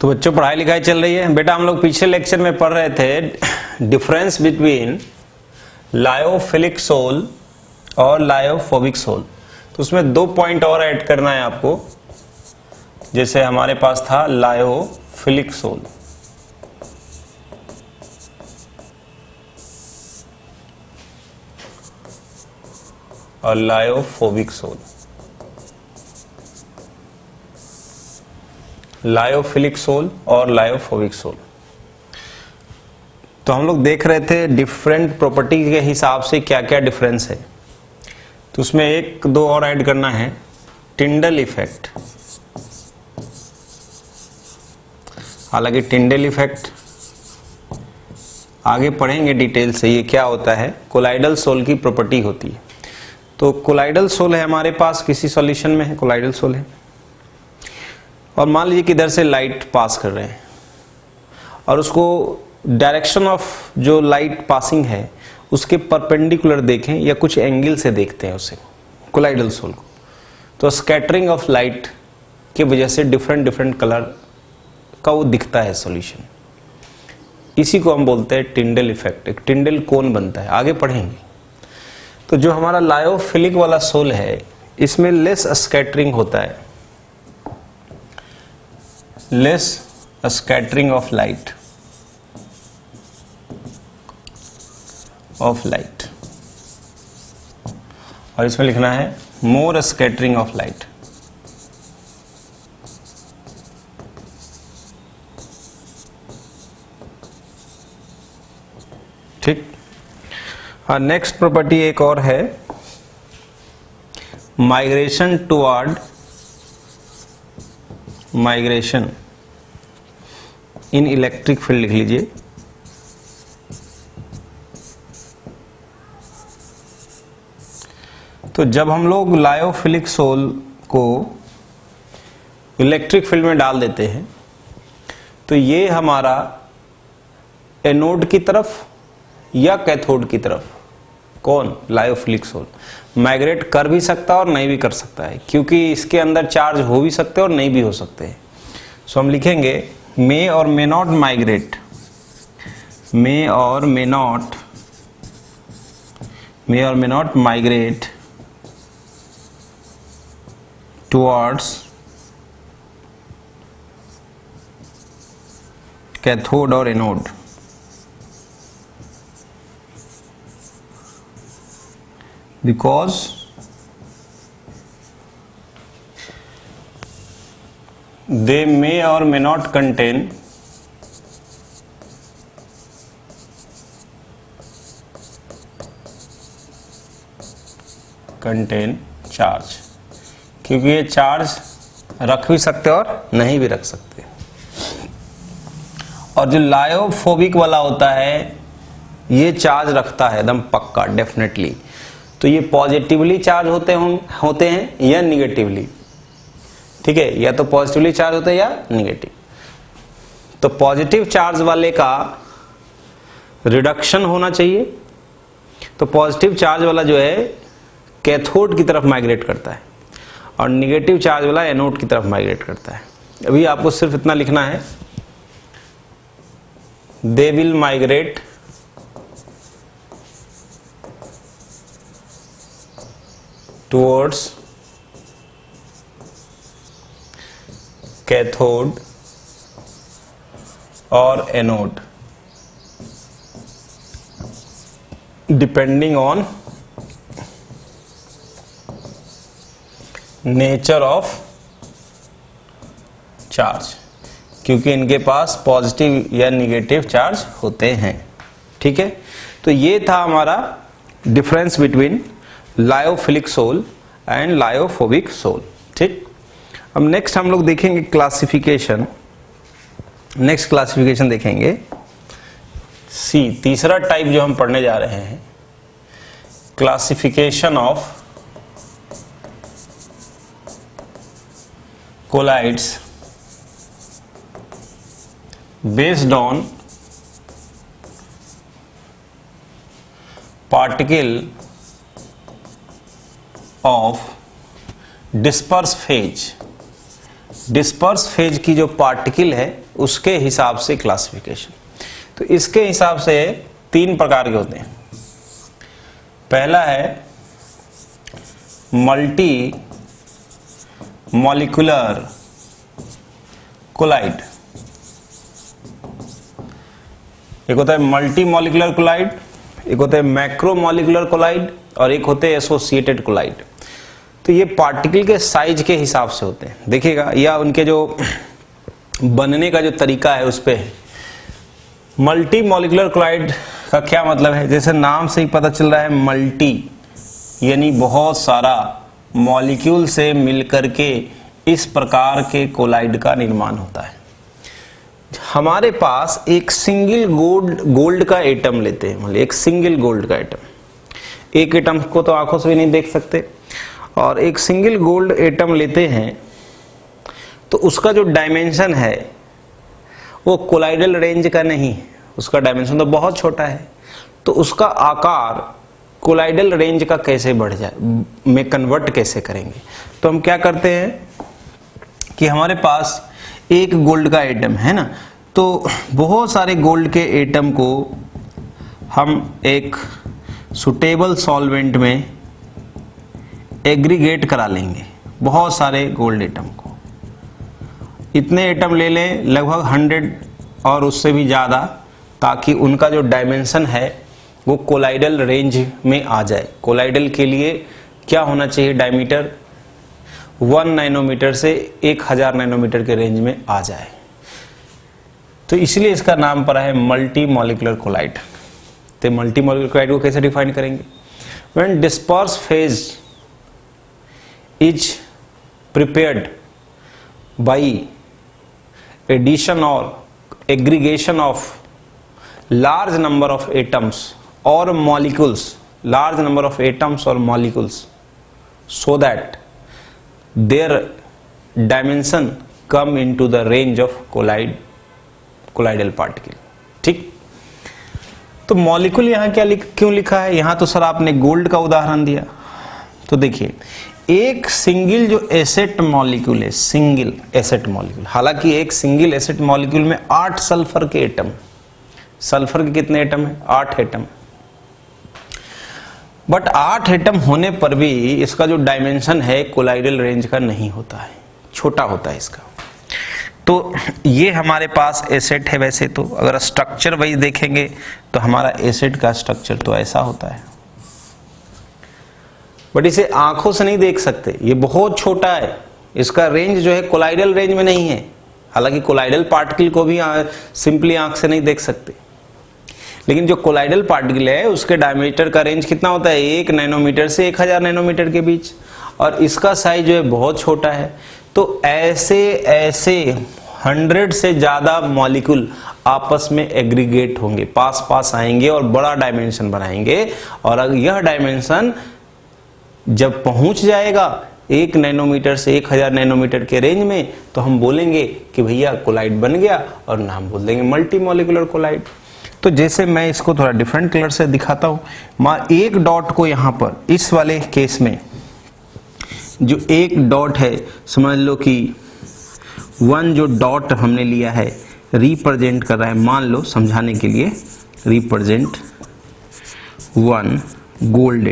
तो बच्चों पढ़ाई लिखाई चल रही है। बेटा हम लोग पिछले लेक्चर में पढ़ रहे थे डिफरेंस बिटवीन लायोफिलिक सोल और लायोफोबिक सोल। तो उसमें 2 पॉइंट और ऐड करना है आपको। जैसे हमारे पास था लायोफिलिक सोल और लायोफोबिक सोल। लायोफिलिक सोल और लायोफोबिक सोल। तो हम लोग देख रहे थे डिफरेंट प्रॉपर्टी के हिसाब से क्या क्या डिफरेंस है। तो उसमें 1-2 और ऐड करना है। टिंडल इफेक्ट, हालांकि टिंडल इफेक्ट आगे पढ़ेंगे डिटेल से ये क्या होता है। कोलाइडल सोल की प्रॉपर्टी होती है। तो कोलाइडल सोल है हमारे पास, किसी सॉल्यूशन में है कोलाइडल सोल है, और मान लीजिए कि इधर से लाइट पास कर रहे हैं और उसको डायरेक्शन ऑफ जो लाइट पासिंग है उसके परपेंडिकुलर देखें या कुछ एंगल से देखते हैं उसे कोलाइडल सोल को। तो स्कैटरिंग ऑफ लाइट की वजह से डिफरेंट डिफरेंट कलर का वो दिखता है सॉल्यूशन। इसी को हम बोलते हैं टिंडल इफेक्ट। एक टिंडल कोन बनता है, आगे पढ़ेंगे। तो जो हमारा लायोफिलिक वाला सोल है इसमें लेस स्कैटरिंग होता है, लेस स्कैटरिंग ऑफ लाइट और इसमें लिखना है मोर स्कैटरिंग ऑफ लाइट। ठीक। और नेक्स्ट प्रॉपर्टी एक और है माइग्रेशन टुवर्ड, माइग्रेशन इन इलेक्ट्रिक फील्ड लिख लीजिए। तो जब हम लोग लायोफिलिक सोल को इलेक्ट्रिक फील्ड में डाल देते हैं तो ये हमारा एनोड की तरफ या कैथोड की तरफ, कौन लायोफिलिक सोल, माइग्रेट कर भी सकता है और नहीं भी कर सकता है, क्योंकि इसके अंदर चार्ज हो भी सकते हैं और नहीं भी हो सकते हैं। सो हम लिखेंगे मे और मे नॉट माइग्रेट, मे और may not migrate towards cathode और anode, because they may or may not contain charge, क्योंकि ये चार्ज रख भी सकते और नहीं भी रख सकते। और जो लायोफोबिक वाला होता है ये चार्ज रखता है एकदम पक्का, डेफिनेटली। तो ये पॉजिटिवली चार्ज होते हैं या निगेटिवली, ठीक है, या तो पॉजिटिवली चार्ज होते हैं या निगेटिव। तो पॉजिटिव चार्ज वाले का रिडक्शन होना चाहिए। तो पॉजिटिव चार्ज वाला जो है कैथोड की तरफ माइग्रेट करता है और निगेटिव चार्ज वाला एनोड की तरफ माइग्रेट करता है। अभी आपको सिर्फ इतना लिखना है, they will migrate towards cathode or anode depending on nature of charge, क्योंकि इनके पास पॉजिटिव या निगेटिव चार्ज होते हैं। ठीक है, तो ये था हमारा difference between lyophilic sol and lyophobic sol. ठीक, अब नेक्स्ट हम लोग देखेंगे क्लासिफिकेशन। नेक्स्ट क्लासिफिकेशन देखेंगे सी, तीसरा टाइप जो हम पढ़ने जा रहे हैं, classification of colloids based on particle of disperse phase disperse phase की जो पार्टिकल है उसके हिसाब से क्लासिफिकेशन। तो इसके हिसाब से 3 प्रकार के होते हैं। पहला है मल्टी मॉलिक्यूलर कोलाइड, एक होता है मल्टी मॉलिक्यूलर कोलाइड, एक होता है मैक्रो मॉलिक्यूलर कोलाइड और एक होते हैं एसोसिएटेड कोलाइड। तो ये पार्टिकल के साइज के हिसाब से होते हैं, देखिएगा, या उनके जो बनने का जो तरीका है उस पे। मल्टी मॉलिक्यूलर कोलाइड का क्या मतलब है, जैसे नाम से ही पता चल रहा है, मल्टी यानी बहुत सारा मॉलिक्यूल से मिलकर के इस प्रकार के कोलाइड का निर्माण होता है। हमारे पास एक सिंगल गोल्ड का एटम लेते हैं, मतलब एक सिंगल गोल्ड का एटम, एक एटम को तो आंखों से भी नहीं देख सकते, और एक सिंगल गोल्ड एटम लेते हैं तो उसका जो डायमेंशन है वो कोलाइडल रेंज का नहीं, उसका डायमेंशन तो बहुत छोटा है। तो उसका आकार कोलाइडल रेंज का कैसे बढ़ जाए, में कन्वर्ट कैसे करेंगे। तो हम क्या करते हैं कि हमारे पास एक गोल्ड का एटम है ना, तो बहुत सारे गोल्ड के एटम को हम एक सुटेबल सॉल्वेंट में एग्रीगेट करा लेंगे, बहुत सारे गोल्ड एटम को। इतने एटम ले लें, लगभग 100 और उससे भी ज़्यादा, ताकि उनका जो डायमेंशन है वो कोलाइडल रेंज में आ जाए। कोलाइडल के लिए क्या होना चाहिए, डायमीटर 1 नैनोमीटर से 1000 नैनोमीटर के रेंज में आ जाए। तो इसलिए इसका नाम पड़ा है मल्टी मॉलिक्यूलर कोलाइड। तो मल्टी मॉलिक्यूलर कोलाइड को कैसे डिफाइन करेंगे, when disperse phase is prepared by addition और aggregation of large number of atoms or molecules, large number of atoms or molecules, so that their dimension come into the range of colloidal particle। ठीक, तो molecule यहाँ क्या क्यों लिखा है, यहाँ तो सर आपने गोल्ड का उदाहरण दिया। तो देखिए, एक सिंगल जो एसेट मॉलिक्यूल है, सिंगल एसेट मॉलिक्यूल, हालांकि एक सिंगल एसेट मॉलिक्यूल में 8 सल्फर के एटम, सल्फर के कितने एटम है, 8 एटम, बट 8 एटम होने पर भी इसका जो डायमेंशन है कोलाइडल रेंज का नहीं होता है, छोटा होता है इसका। तो ये हमारे पास एसेट है। वैसे तो अगर स्ट्रक्चर वाइज देखेंगे तो हमारा एसेट का स्ट्रक्चर तो ऐसा होता है, बट इसे आंखों से नहीं देख सकते, ये बहुत छोटा है, इसका रेंज जो है कोलाइडल रेंज में नहीं है। हालांकि कोलाइडल पार्टिकल को भी सिंपली आंख से नहीं देख सकते, लेकिन जो कोलाइडल पार्टिकल है उसके डायमीटर का रेंज कितना होता है, 1 नैनोमीटर से 1000 नैनोमीटर के बीच, और इसका साइज जो है बहुत छोटा है। तो ऐसे 100 से ज्यादा मॉलिक्यूल आपस में एग्रीगेट होंगे, पास पास आएंगे और बड़ा डायमेंशन बनाएंगे, और अगर यह डायमेंशन जब पहुंच जाएगा 1 नैनोमीटर से 1000 नैनोमीटर के रेंज में, तो हम बोलेंगे कि भैया कोलाइड बन गया, और नाम बोल देंगे मल्टी मॉलिक्यूलर कोलाइड। तो जैसे मैं इसको थोड़ा डिफरेंट कलर से दिखाता हूं, एक डॉट को यहां पर इस वाले केस में जो एक डॉट है, समझ लो कि 1 जो डॉट हमने लिया है रिप्रेजेंट कर रहा है, मान लो समझाने के लिए, रिप्रेजेंट 1 गोल्ड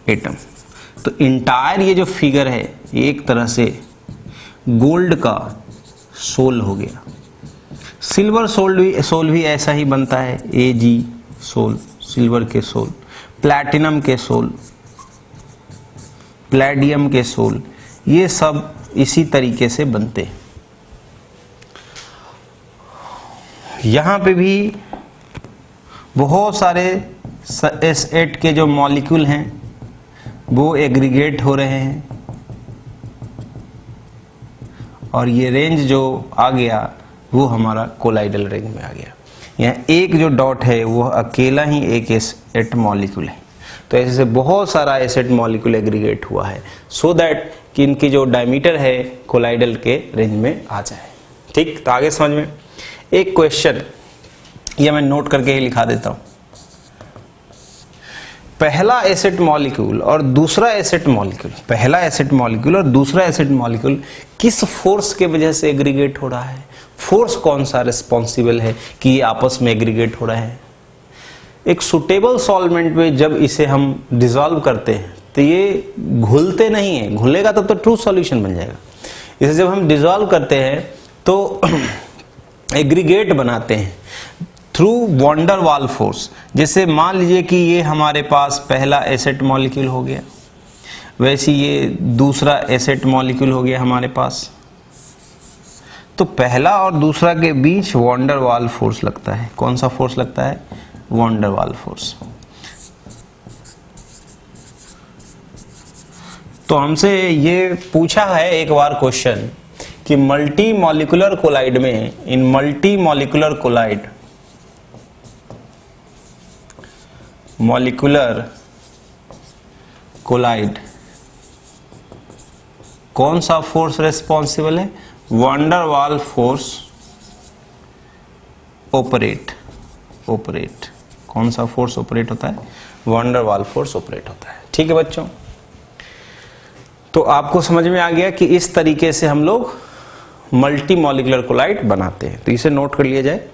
एटम। तो इंटायर ये जो फिगर है ये एक तरह से गोल्ड का सोल हो गया। सिल्वर सोल भी ऐसा ही बनता है, Ag सोल, सिल्वर के सोल, प्लैटिनम के सोल, प्लैडियम के सोल, ये सब इसी तरीके से बनते हैं। यहां पे भी बहुत सारे S8 के जो मॉलिक्यूल हैं वो एग्रीगेट हो रहे हैं, और ये रेंज जो आ गया वो हमारा कोलाइडल रेंज में आ गया। यहाँ एक जो डॉट है वो अकेला ही एक एसेट मॉलिक्यूल है। तो ऐसे बहुत सारा एसेट मॉलिक्यूल एग्रीगेट हुआ है, सो दैट कि इनकी जो डायमीटर है कोलाइडल के रेंज में आ जाए। ठीक, तो आगे समझ में एक क्वेश्चन, ये मैं नोट करके ही लिखा देता हूं। पहला एसिड मॉलिक्यूल और दूसरा एसिड मॉलिक्यूल, पहला एसिड मॉलिक्यूल और दूसरा एसिड मॉलिक्यूल किस फोर्स के वजह से एग्रीगेट हो रहा है, फोर्स कौन सा रिस्पॉन्सिबल है कि ये आपस में एग्रीगेट हो रहा है। एक सुटेबल सॉल्वेंट में जब इसे हम डिसॉल्व करते हैं तो ये घुलते नहीं है, घुलेगा तब तो ट्रू सॉल्यूशन बन जाएगा। इसे जब हम डिसॉल्व करते हैं तो एग्रीगेट बनाते हैं थ्रू वॉन डर वाल फोर्स। जैसे मान लीजिए कि ये हमारे पास पहला एसिड मॉलिक्यूल हो गया, वैसे ये दूसरा एसिड मॉलिक्यूल हो गया हमारे पास, तो पहला और दूसरा के बीच वॉन डर वाल फोर्स लगता है। कौन सा फोर्स लगता है? वॉन डर वाल फोर्स। तो हमसे ये पूछा है एक बार क्वेश्चन कि मल्टी मॉलिक्यूलर कोलाइड में, in multi molecular colloid, molecular colloid कौन सा फोर्स रिस्पॉन्सिबल है? वॉन डर वाल फोर्स ऑपरेट। कौन सा फोर्स ऑपरेट होता है? वॉन डर वाल फोर्स ऑपरेट होता है। ठीक है बच्चों, तो आपको समझ में आ गया कि इस तरीके से हम लोग मल्टी मॉलिक्यूलर कोलाइड बनाते हैं। तो इसे नोट कर लिया जाए।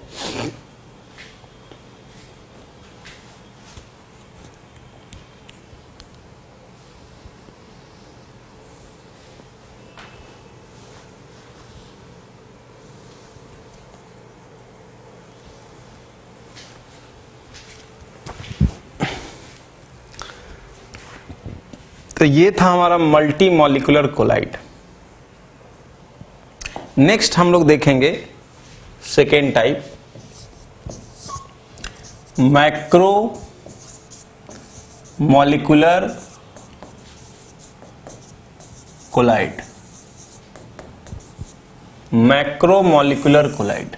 तो ये था हमारा मल्टी मॉलिक्यूलर कोलाइड। नेक्स्ट हम लोग देखेंगे second type, macro molecular colloid. Macro molecular colloid,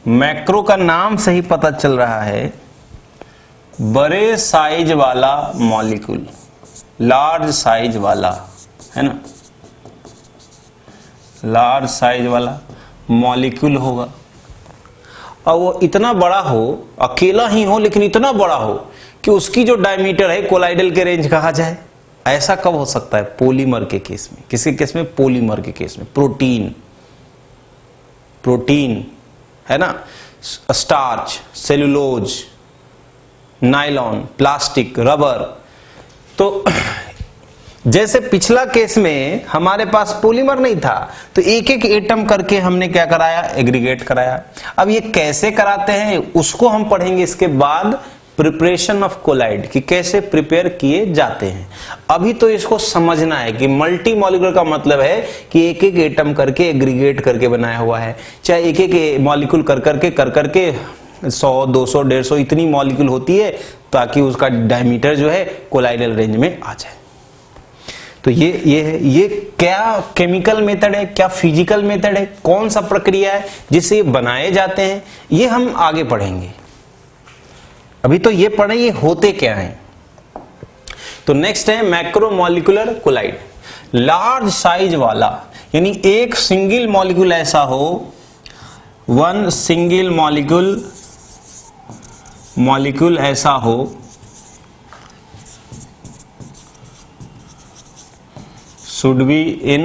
macro का नाम से ही पता चल रहा है बड़े साइज वाला मॉलिक्यूल, लार्ज साइज वाला, है ना, लार्ज साइज वाला मॉलिक्यूल होगा। और वो इतना बड़ा हो, अकेला ही हो लेकिन इतना बड़ा हो कि उसकी जो डायमीटर है कोलाइडल के रेंज कहा जाए। ऐसा कब हो सकता है? पॉलीमर के केस में। किसके केस में? पॉलीमर के केस में। प्रोटीन है ना, starch, cellulose, nylon, plastic, rubber. तो जैसे पिछला केस में हमारे पास पॉलीमर नहीं था तो एक एक एटम करके हमने क्या कराया? एग्रीगेट कराया। अब ये कैसे कराते हैं उसको हम पढ़ेंगे इसके बाद, प्रिपरेशन ऑफ कोलाइड, कि कैसे प्रिपेयर किए जाते हैं। अभी तो इसको समझना है कि मल्टी मॉलिक्यूलर का मतलब है कि एक एक एटम करके एग्रीगेट करके बनाया हुआ है, चाहे एक एक मॉलिक्यूल कर करके 100, 200, 150 इतनी मॉलिक्यूल होती है ताकि उसका डायमीटर जो है कोलाइडल रेंज में आ जाए। तो ये क्या केमिकल मेथड है, क्या फिजिकल मेथड है, कौन सा प्रक्रिया है जिससे ये बनाए जाते हैं, ये हम आगे पढ़ेंगे। अभी तो ये पढ़े ये होते क्या हैं। तो नेक्स्ट है macro molecular colloid, large size वाला, यानी एक सिंगल मॉलिक्यूल ऐसा हो, वन सिंगल मॉलिक्यूल ऐसा हो should be in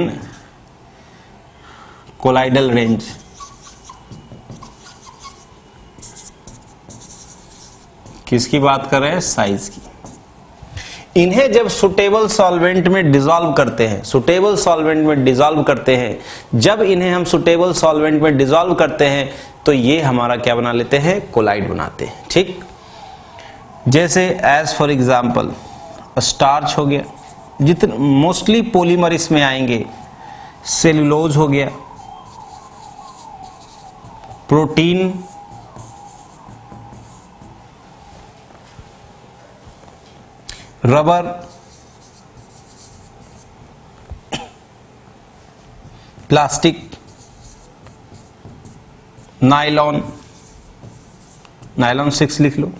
colloidal range। किसकी बात कर रहे हैं? साइज की। इन्हें जब सुटेबल सॉल्वेंट में डिसॉल्व करते हैं, सुटेबल सॉल्वेंट में डिसॉल्व करते हैं, जब इन्हें हम सुटेबल सॉल्वेंट में डिसॉल्व करते हैं तो ये हमारा क्या बना लेते हैं? कोलाइड बनाते हैं। ठीक, जैसे एज फॉर एग्जाम्पल स्टार्च हो गया, जितने मोस्टली पॉलीमर इसमें आएंगे, सेलुलोज हो गया, protein, rubber, plastic, nylon, nylon 6 लिख लो,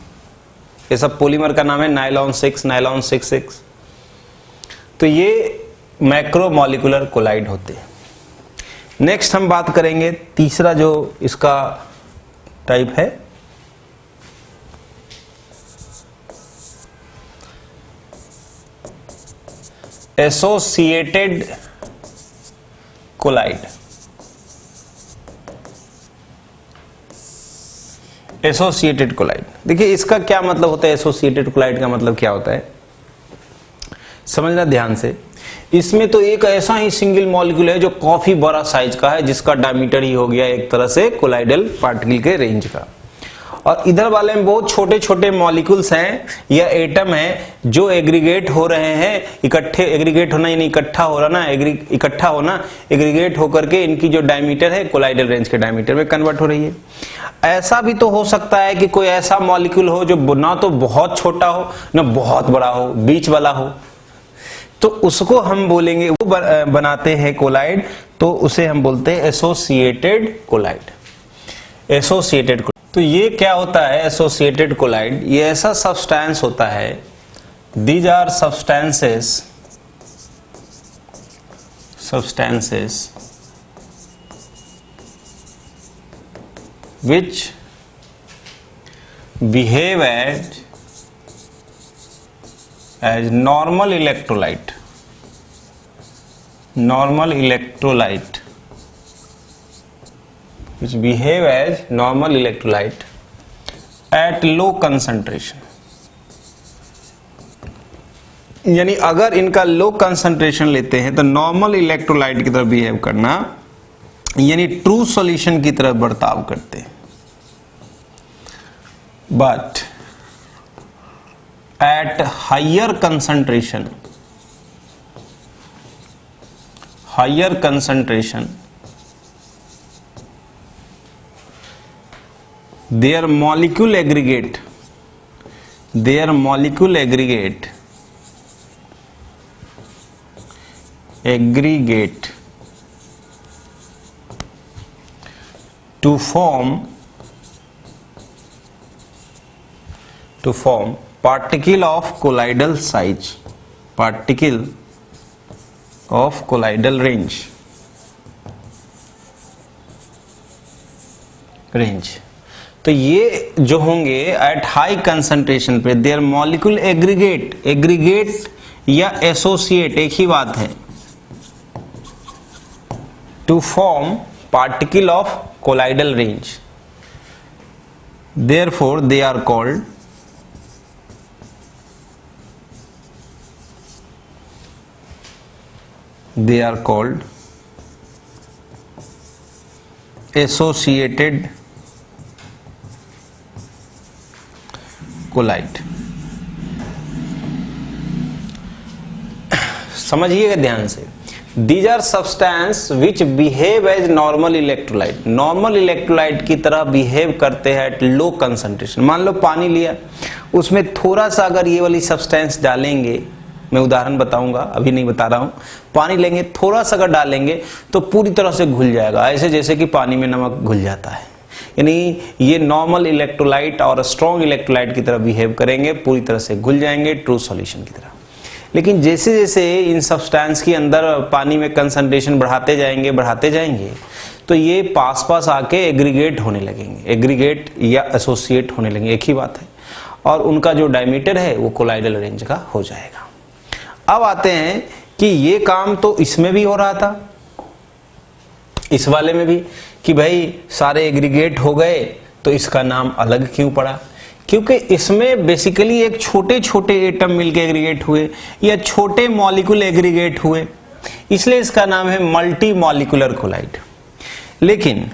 ये सब पॉलीमर का नाम है, नायलॉन 6, नायलॉन 6। तो ये मैक्रो मॉलिक्यूलर कोलाइड होते हैं। नेक्स्ट हम बात करेंगे तीसरा जो इसका टाइप है, एसोसिएटेड कोलाइड। एसोसिएटेड कोलाइड, देखिए इसका क्या मतलब होता है, एसोसिएटेड कोलाइड का मतलब क्या होता है, समझना ध्यान से। इसमें तो एक ऐसा ही सिंगल मॉलिक्यूल है जो काफी बड़ा साइज का है, जिसका डायमीटर ही हो गया एक तरह से कोलाइडल पार्टिकल के रेंज का, और इधर वाले में बहुत छोटे छोटे मॉलिक्यूल्स हैं या एटम हैं जो एग्रीगेट हो रहे हैं, इकट्ठे, एग्रीगेट होना यानी इकट्ठा हो रहा ना, इकट्ठा होना, एग्रीगेट होकर के इनकी जो डायमीटर है कोलाइडल रेंज के डायमीटर में कन्वर्ट हो रही है। ऐसा भी तो हो सकता है कि कोई ऐसा मॉलिक्यूल हो जो ना तो बहुत छोटा हो ना बहुत बड़ा हो, बीच वाला हो, तो उसको हम बोलेंगे, वो बनाते हैं कोलाइड, तो उसे हम बोलते हैं एसोसिएटेड कोलाइड। एसोसिएटेड कोलाइड, तो ये क्या होता है एसोसिएटेड कोलाइड, ये ऐसा सब्सटेंस होता है, these are substances which behave as normal electrolyte which behave as normal electrolyte at low concentration। यानी अगर इनका लो कंसंट्रेशन लेते हैं तो नॉर्मल इलेक्ट्रोलाइट की तरह बिहेव करना, यानी ट्रू सॉल्यूशन की तरह बर्ताव करते हैं। But at higher concentration their molecule aggregate to form particle of colloidal size, particle of colloidal range। तो ये जो होंगे एट हाई कंसंट्रेशन पे, देयर मॉलिक्यूल एग्रीगेट या एसोसिएट एक ही बात है, to form particle of colloidal range, therefore they are called associated colloid. समझिएगा ध्यान से, these are substance which behave as normal electrolyte, normal electrolyte की तरह बिहेव करते हैं एट लो कंसंट्रेशन। मान लो पानी लिया, उसमें थोड़ा सा अगर ये वाली सब्सटेंस डालेंगे, मैं उदाहरण बताऊंगा, अभी नहीं बता रहा हूं, पानी लेंगे, थोड़ा सा अगर डालेंगे तो पूरी तरह से घुल जाएगा, ऐसे जैसे कि पानी में नमक घुल जाता है। यानी ये नॉर्मल इलेक्ट्रोलाइट और स्ट्रॉन्ग इलेक्ट्रोलाइट की तरह बिहेव करेंगे, पूरी तरह से घुल जाएंगे ट्रू सॉल्यूशन की तरह। लेकिन जैसे जैसे इन सब्सटेंस की अंदर पानी में कंसंट्रेशन बढ़ाते जाएंगे तो ये पास आके एग्रीगेट होने लगेंगे, एग्रीगेट या एसोसिएट होने लगेंगे, एक ही बात है, और उनका जो डायमीटर है वो कोलाइडल रेंज का हो जाएगा। अब आते हैं कि ये काम तो इसमें भी हो रहा था, इस वाले में भी, कि भाई सारे एग्रीगेट हो गए तो इसका नाम अलग क्यों पड़ा, क्योंकि इसमें बेसिकली एक छोटे छोटे एटम मिलके एग्रीगेट हुए या छोटे मॉलिक्यूल एग्रीगेट हुए, इसलिए इसका नाम है मल्टी मॉलिक्यूलर कोलाइड। लेकिन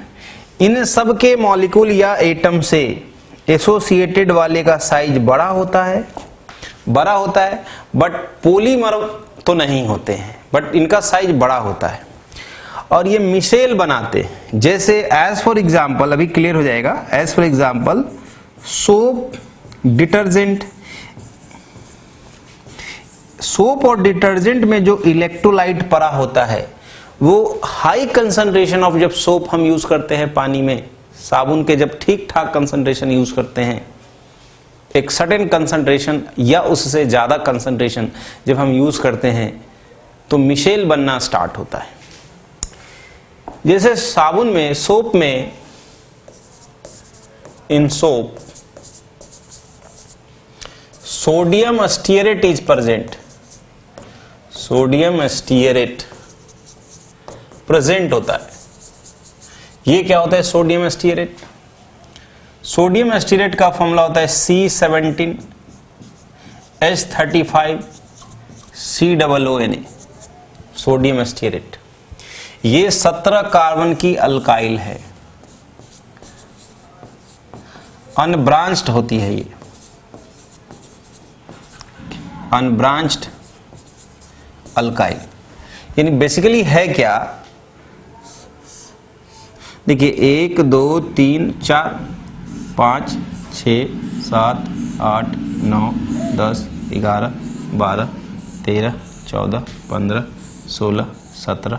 इन सब के मॉलिक्यूल या एटम से एसोसिएटेड वाले का साइज बड़ा होता है, बट पॉलीमर तो नहीं होते हैं, बट इनका साइज बड़ा होता है और ये मिशेल बनाते, जैसे एज फॉर एग्जाम्पल, अभी क्लियर हो जाएगा, as for example soap, detergent. Soap और डिटर्जेंट में जो इलेक्ट्रोलाइट पड़ा होता है वो हाई कंसंट्रेशन ऑफ, जब सोप हम यूज करते हैं पानी में, साबुन के जब ठीक ठाक कंसंट्रेशन यूज करते हैं, एक सर्टेन कंसंट्रेशन या उससे ज्यादा कंसंट्रेशन जब हम यूज करते हैं तो मिशेल बनना स्टार्ट होता है। जैसे साबुन में, सोप में, इन soap sodium stearate is present, sodium stearate present होता है। ये क्या होता है सोडियम स्टीयरेट? सोडियम स्टीयरेट का फॉर्मूला होता है C17H35COONA, सोडियम स्टीयरेट। ये 17 कार्बन की अल्काइल है, अनब्रांच्ड होती है ये, अनब्रांच्ड अल्काइल। यानी बेसिकली है क्या, देखिए 1 2 3 4 5 6 7 8 9 10 11 12 13 14 15 16 17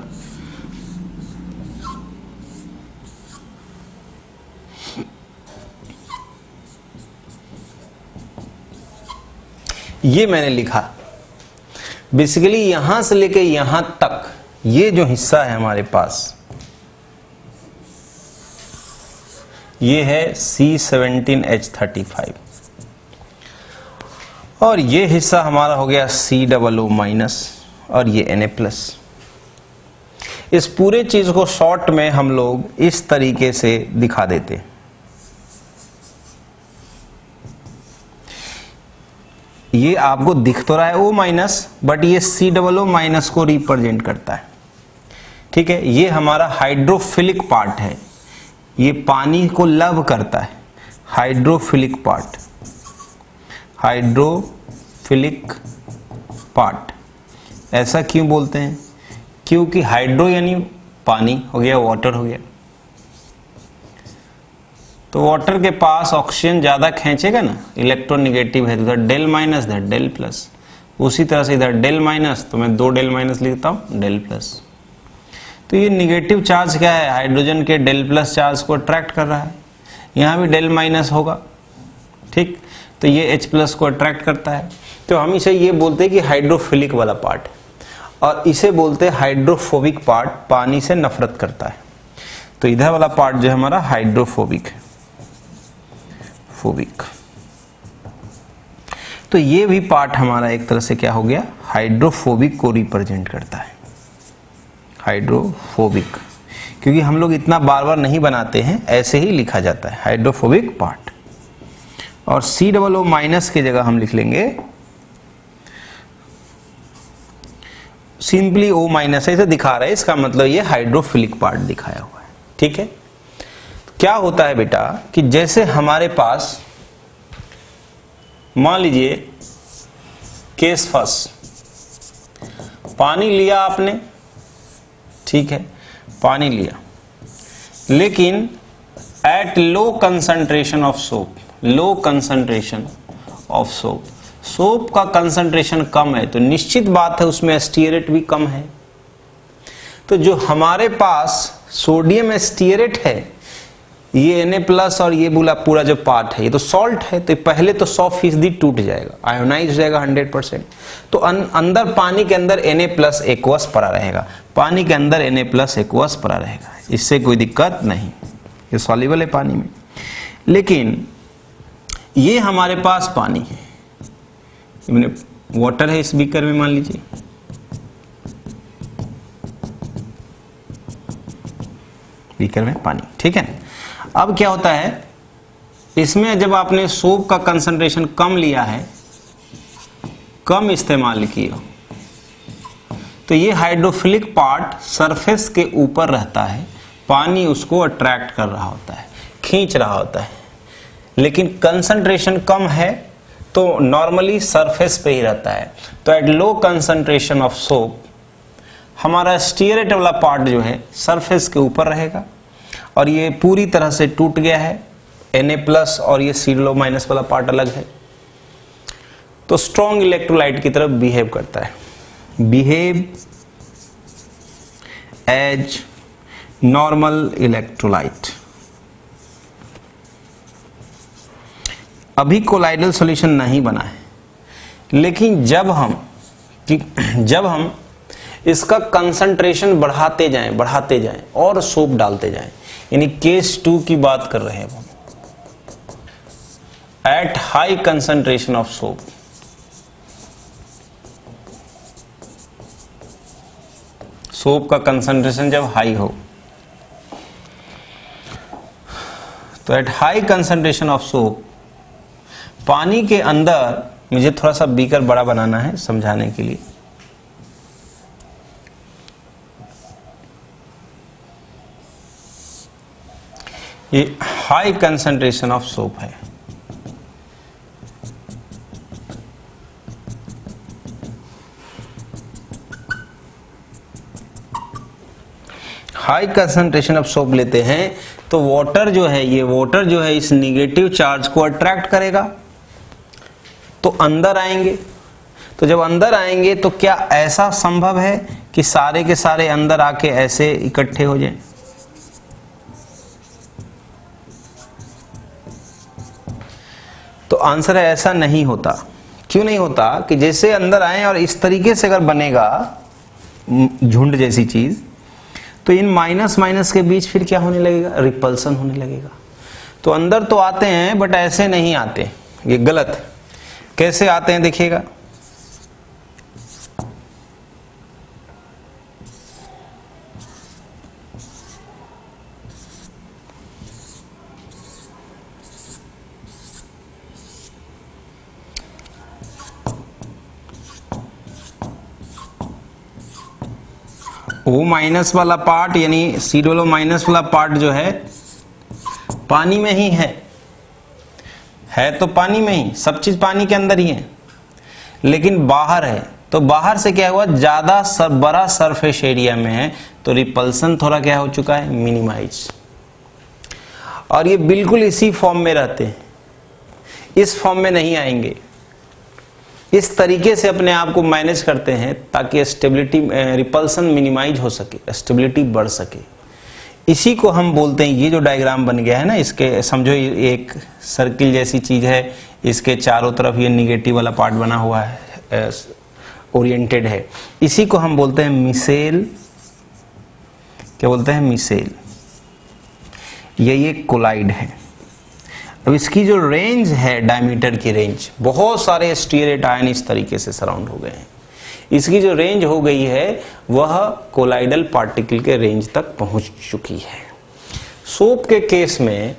ये मैंने लिखा। बेसिकली यहां से लेके यहां तक ये जो हिस्सा है हमारे पास, ये है C17H35 और ये हिस्सा हमारा हो गया COO- और ये Na+। इस पूरे चीज को शॉर्ट में हम लोग इस तरीके से दिखा देते। ये आपको दिख तो रहा है O-, बट ये COO- को रिप्रेजेंट करता है। ठीक है, ये हमारा हाइड्रोफिलिक पार्ट है, ये पानी को लव करता है, हाइड्रोफिलिक पार्ट, हाइड्रोफिलिक पार्ट। ऐसा क्यों बोलते हैं? क्योंकि हाइड्रो यानी पानी हो गया, वाटर हो गया, तो वाटर के पास ऑक्सीजन ज्यादा खींचेगा ना, इलेक्ट्रोनेगेटिव है, तो इधर डेल माइनस इधर डेल प्लस, उसी तरह से इधर डेल माइनस, तो मैं 2 डेल माइनस लिखता हूं डेल प्लस। तो ये निगेटिव चार्ज क्या है, हाइड्रोजन के डेल प्लस चार्ज को अट्रैक्ट कर रहा है, यहाँ भी डेल माइनस होगा। ठीक, तो ये H+ को अट्रैक्ट करता है। तो हम इसे ये बोलते हैं कि हाइड्रोफिलिक वाला पार्ट, और इसे बोलते हैं हाइड्रोफोबिक पार्ट, पानी से नफरत करता है। तो इधर वाला पार्ट जो है हमारा हाइड्रोफोबिक है, फोबिक। तो ये भी पार्ट हमारा एक तरह से क्या हो गया, हाइड्रोफोबिक को रिप्रेजेंट करता है, हाइड्रोफोबिक। क्योंकि हम लोग इतना बार बार नहीं बनाते हैं, ऐसे ही लिखा जाता है हाइड्रोफोबिक पार्ट। और COO- की जगह हम लिख लेंगे सिंपली O- ऐसे दिखा रहे हैं, इसका मतलब ये हाइड्रोफिलिक पार्ट दिखाया हुआ है। ठीक है, क्या होता है बेटा कि जैसे हमारे पास मान लीजिए केस फर्स्ट, पानी लिया आपने, ठीक है, पानी लिया, लेकिन at low concentration of soap, low concentration of soap, soap का कंसंट्रेशन कम है, तो निश्चित बात है उसमें स्टीयरेट भी कम है। तो जो हमारे पास सोडियम स्टीयरेट है, ये Na+ और ये बोला पूरा जो पार्ट है, ये तो सॉल्ट है, तो पहले तो 100% टूट जाएगा, आयोनाइज हो जाएगा 100%। तो अंदर पानी के अंदर Na+ एक्वस पड़ा रहेगा, पानी के अंदर Na+ एक्वस पड़ा रहेगा, इससे कोई दिक्कत नहीं, ये सॉल्युबल है पानी में। लेकिन ये हमारे पास पानी है, मैंने वाटर है इस बीकर में, मान लीजिए बीकर में पानी, ठीक है। अब क्या होता है, इसमें जब आपने सोप का कंसंट्रेशन कम लिया है, कम इस्तेमाल किया, तो ये हाइड्रोफिलिक पार्ट सरफेस के ऊपर रहता है, पानी उसको अट्रैक्ट कर रहा होता है, खींच रहा होता है। लेकिन कंसंट्रेशन कम है तो नॉर्मली सरफेस पे ही रहता है। तो at low concentration of soap हमारा स्टीयरेट वाला पार्ट जो है सरफेस के ऊपर रहेगा, और ये पूरी तरह से टूट गया है, Na+ और ये COO- वाला पार्ट अलग है, तो स्ट्रॉन्ग इलेक्ट्रोलाइट की तरफ बिहेव करता है, बिहेव एज नॉर्मल इलेक्ट्रोलाइट। अभी कोलाइडल सॉल्यूशन नहीं बना है, लेकिन जब हम इसका कंसंट्रेशन बढ़ाते जाएं और सोप डालते जाएं, यानी केस 2 की बात कर रहे हैं हम, eight high concentration of soap, soap का कंसंट्रेशन जब हाई हो, तो eight high concentration of soap, पानी के अंदर, मुझे थोड़ा सा बीकर बड़ा बनाना है समझाने के लिए, ये हाई कंसंट्रेशन ऑफ सोप है। हाई कंसंट्रेशन ऑफ सोप लेते हैं तो वाटर जो है, ये वाटर जो है इस निगेटिव चार्ज को अट्रैक्ट करेगा, तो अंदर आएंगे। तो जब अंदर आएंगे तो क्या ऐसा संभव है कि सारे के सारे अंदर आके ऐसे इकट्ठे हो जाएं? तो आंसर है ऐसा नहीं होता। क्यों नहीं होता? कि जैसे अंदर आए और इस तरीके से अगर बनेगा झुंड जैसी चीज, तो इन माइनस माइनस के बीच फिर क्या होने लगेगा? रिपल्सन होने लगेगा। तो अंदर तो आते हैं बट ऐसे नहीं आते, ये गलत है। कैसे आते हैं देखिएगा, वो माइनस वाला पार्ट यानी C माइनस वाला पार्ट जो है पानी में ही है तो पानी में ही, सब चीज पानी के अंदर ही है, लेकिन बाहर है। तो बाहर से क्या हुआ? ज्यादा बड़ा सरफेस एरिया में है, तो रिपल्सन थोड़ा क्या हो चुका है? मिनिमाइज। और ये बिल्कुल इसी फॉर्म में रहते हैं, इस फॉर्म में नहीं आएंगे। इस तरीके से अपने आप को मैनेज करते हैं ताकि स्टेबिलिटी, रिपल्सन मिनिमाइज हो सके, स्टेबिलिटी बढ़ सके। इसी को हम बोलते हैं, ये जो डायग्राम बन गया है ना, इसके समझो ये एक सर्किल जैसी चीज है, इसके चारों तरफ ये निगेटिव वाला पार्ट बना हुआ है, ओरिएंटेड है। इसी को हम बोलते हैं मिसेल। क्या बोलते हैं? मिसेल। ये कोलाइड है। अब इसकी जो रेंज है, डायमीटर की रेंज, बहुत सारे स्टीयरेट आयन इस तरीके से सराउंड हो गए हैं। इसकी जो रेंज हो गई है वह कोलाइडल पार्टिकल के रेंज तक पहुंच चुकी है। सोप के केस में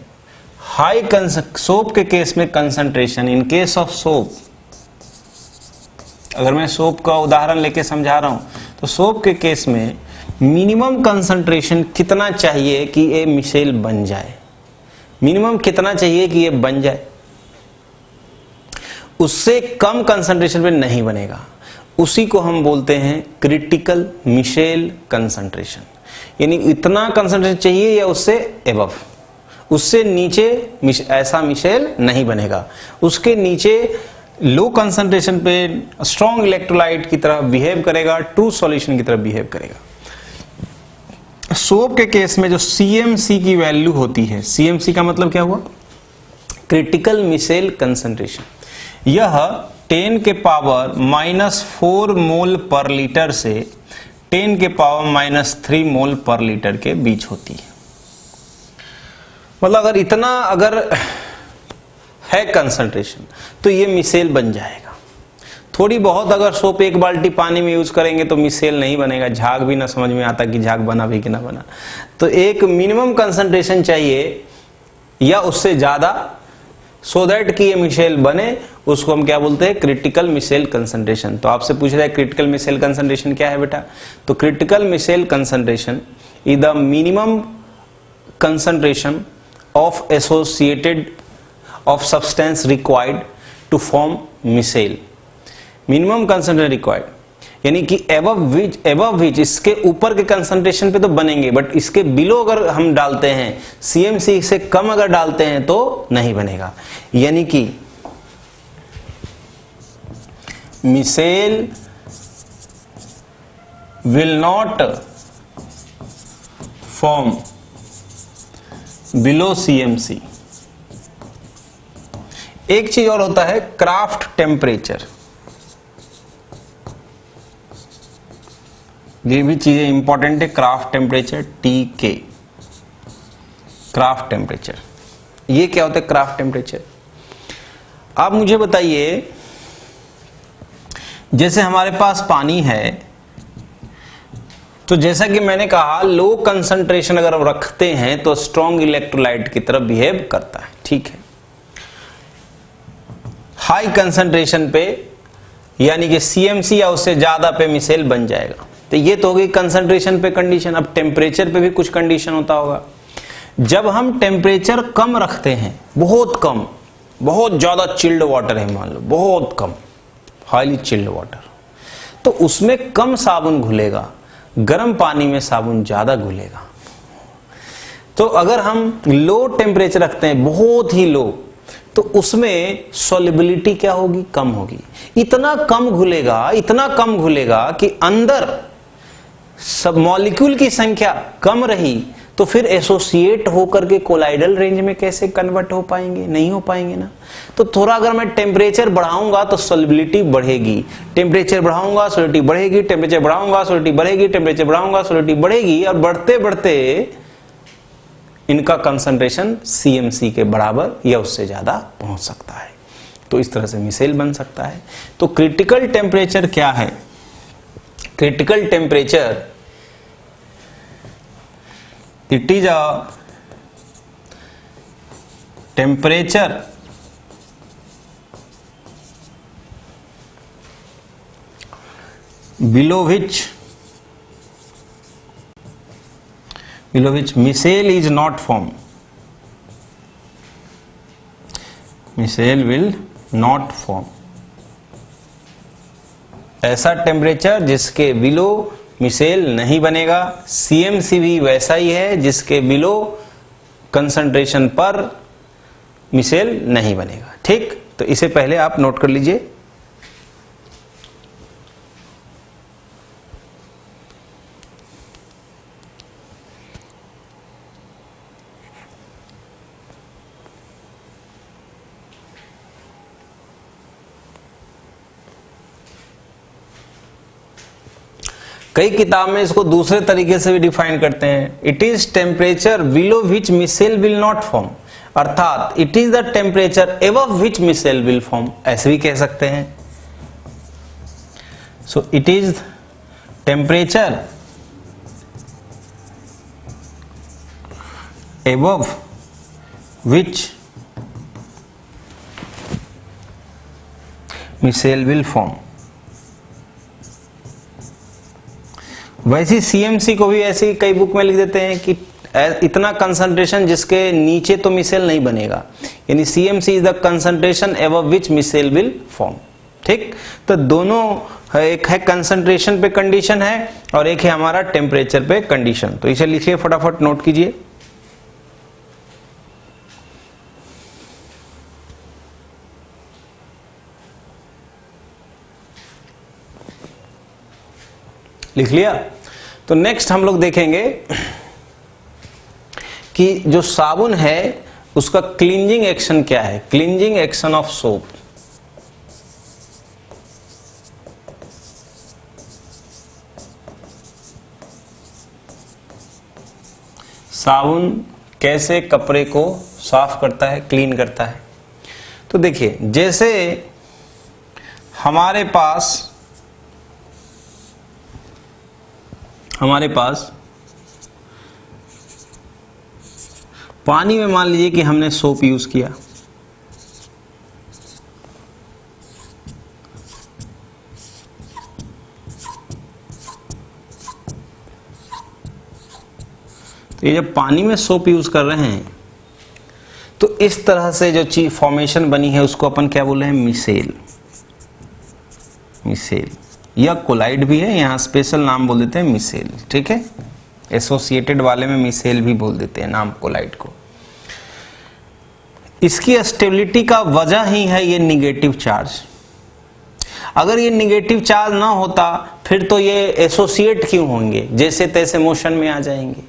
सोप के केस में concentration, in case of soap, अगर मैं सोप का उदाहरण लेके समझा रहा हूं, तो सोप के केस में मिनिमम कंसंट्रेशन कितना चाहिए कि ये मिसेल बन जाए? मिनिमम कितना चाहिए कि ये बन जाए? उससे कम कंसंट्रेशन पे नहीं बनेगा। उसी को हम बोलते हैं क्रिटिकल मिसेल कंसंट्रेशन। यानी इतना कंसंट्रेशन चाहिए या उससे एबव, उससे नीचे ऐसा मिसेल नहीं बनेगा। उसके नीचे लो कंसंट्रेशन पे स्ट्रॉन्ग इलेक्ट्रोलाइट की तरह बिहेव करेगा, ट्रू सॉल्यूशन की तरह बिहेव करेगा। सोप के केस में जो CMC की वैल्यू होती है, CMC का मतलब क्या हुआ? Critical micelle concentration. यह 10 के पावर -4 मोल पर लीटर से 10 के पावर -3 मोल पर लीटर के बीच होती है। मतलब अगर इतना है कंसंट्रेशन तो ये मिसेल बन जाएगा। थोड़ी बहुत अगर सोप एक बाल्टी पानी में यूज करेंगे तो मिसेल नहीं बनेगा, झाग भी ना समझ में आता कि झाग बना भी कि ना बना। तो एक मिनिमम कंसंट्रेशन चाहिए या उससे ज्यादा, सो दैट कि ये मिसेल बने। उसको हम क्या बोलते हैं? Critical micelle concentration. तो आपसे पूछ रहा है क्रिटिकल मिसेल कंसंट्रेशन क्या है बेटा? तो critical micelle concentration is the minimum concentration of associated of substance required to form micelle. Minimum concentration required, यानी कि एबव विच, इसके ऊपर के कंसंट्रेशन पे तो बनेंगे, बट इसके बिलो अगर हम डालते हैं, CMC से कम अगर डालते हैं तो नहीं बनेगा। यानी कि micelle will not form below CMC। एक चीज और होता है, क्राफ्ट टेम्परेचर। ये भी चीजें इंपॉर्टेंट है। Craft temperature, TK, craft temperature. ये क्या होता है क्राफ्ट टेम्परेचर? आप मुझे बताइए, जैसे हमारे पास पानी है, तो जैसा कि मैंने कहा, लो कंसंट्रेशन अगर हम रखते हैं तो स्ट्रॉन्ग इलेक्ट्रोलाइट की तरफ बिहेव करता है, ठीक है। हाई कंसंट्रेशन पे यानी कि CMC या उससे ज्यादा पे मिसेल बन जाएगा। तो ये तो होगी कंसंट्रेशन पे कंडीशन। अब टेम्परेचर पे भी कुछ कंडीशन होता होगा। जब हम टेम्परेचर कम रखते हैं, बहुत कम, बहुत ज्यादा चिल्ड वाटर है मान लो, बहुत कम हाईली चिल्ड वाटर, तो उसमें कम साबुन घुलेगा, गर्म पानी में साबुन ज्यादा घुलेगा। तो अगर हम लो टेम्परेचर रखते हैं, बहुत ही लो, तो उसमें सॉल्युबिलिटी क्या होगी, कम होगी। इतना कम घुलेगा, इतना कम घुलेगा कि अंदर सब मॉलिक्यूल की संख्या कम रही, तो फिर एसोसिएट होकर के कोलाइडल रेंज में कैसे कन्वर्ट हो पाएंगे, नहीं हो पाएंगे ना। तो थोड़ा अगर मैं टेम्परेचर बढ़ाऊंगा तो सॉल्युबिलिटी बढ़ेगी, टेम्परेचर बढ़ाऊंगा सॉल्युबिलिटी बढ़ेगी, टेम्परेचर बढ़ाऊंगा सॉल्युबिलिटी बढ़ेगी, टेम्परेचर बढ़ाऊंगा सॉल्युबिलिटी बढ़ेगी, और बढ़ते बढ़ते इनका कंसंट्रेशन CMC के बराबर या उससे ज्यादा पहुंच सकता है। तो इस तरह से मिसेल बन सकता है। तो क्रिटिकल टेम्परेचर क्या है? Critical temperature, it is a temperature below which micelle is not formed. Micelle will not form. ऐसा टेम्परेचर जिसके बिलो मिसेल नहीं बनेगा। CMC भी वैसा ही है जिसके बिलो कंसंट्रेशन पर मिसेल नहीं बनेगा, ठीक। तो इसे पहले आप नोट कर लीजिए। कई किताब में इसको दूसरे तरीके से भी डिफाइन करते हैं। It is temperature below which micelle will not form, अर्थात it is the temperature above which micelle will form, ऐसे भी कह सकते हैं। So it is temperature above which micelle will form. वैसे CMC को भी ऐसे ही कई बुक में लिख देते हैं कि इतना कंसंट्रेशन जिसके नीचे तो मिसेल नहीं बनेगा, यानी CMC is the concentration above which micelle will form, ठीक। तो दोनों है, एक है कंसंट्रेशन पे कंडीशन है और एक है हमारा टेम्परेचर पे कंडीशन। तो इसे लिखिए, फटाफट नोट कीजिए। लिख लिया। तो नेक्स्ट हम लोग देखेंगे कि जो साबुन है उसका क्लींजिंग एक्शन क्या है, क्लींजिंग एक्शन ऑफ सोप। साबुन कैसे कपड़े को साफ करता है, क्लीन करता है। तो देखिए, जैसे हमारे पास पानी में मान लीजिए कि हमने सोप यूज किया, तो ये जब पानी में सोप यूज कर रहे हैं तो इस तरह से जो चीज फॉर्मेशन बनी है उसको अपन क्या बोल रहे हैं, मिसेल। मिसेल या कोलाइड भी है, यहाँ स्पेशल नाम बोल देते हैं मिसेल, ठीक है। एसोसिएटेड वाले में मिसेल भी बोल देते हैं नाम कोलाइड को। इसकी स्टेबिलिटी का वजह ही है ये निगेटिव चार्ज। अगर ये निगेटिव चार्ज ना होता फिर तो ये एसोसिएट क्यों होंगे, जैसे तैसे मोशन में आ जाएंगे।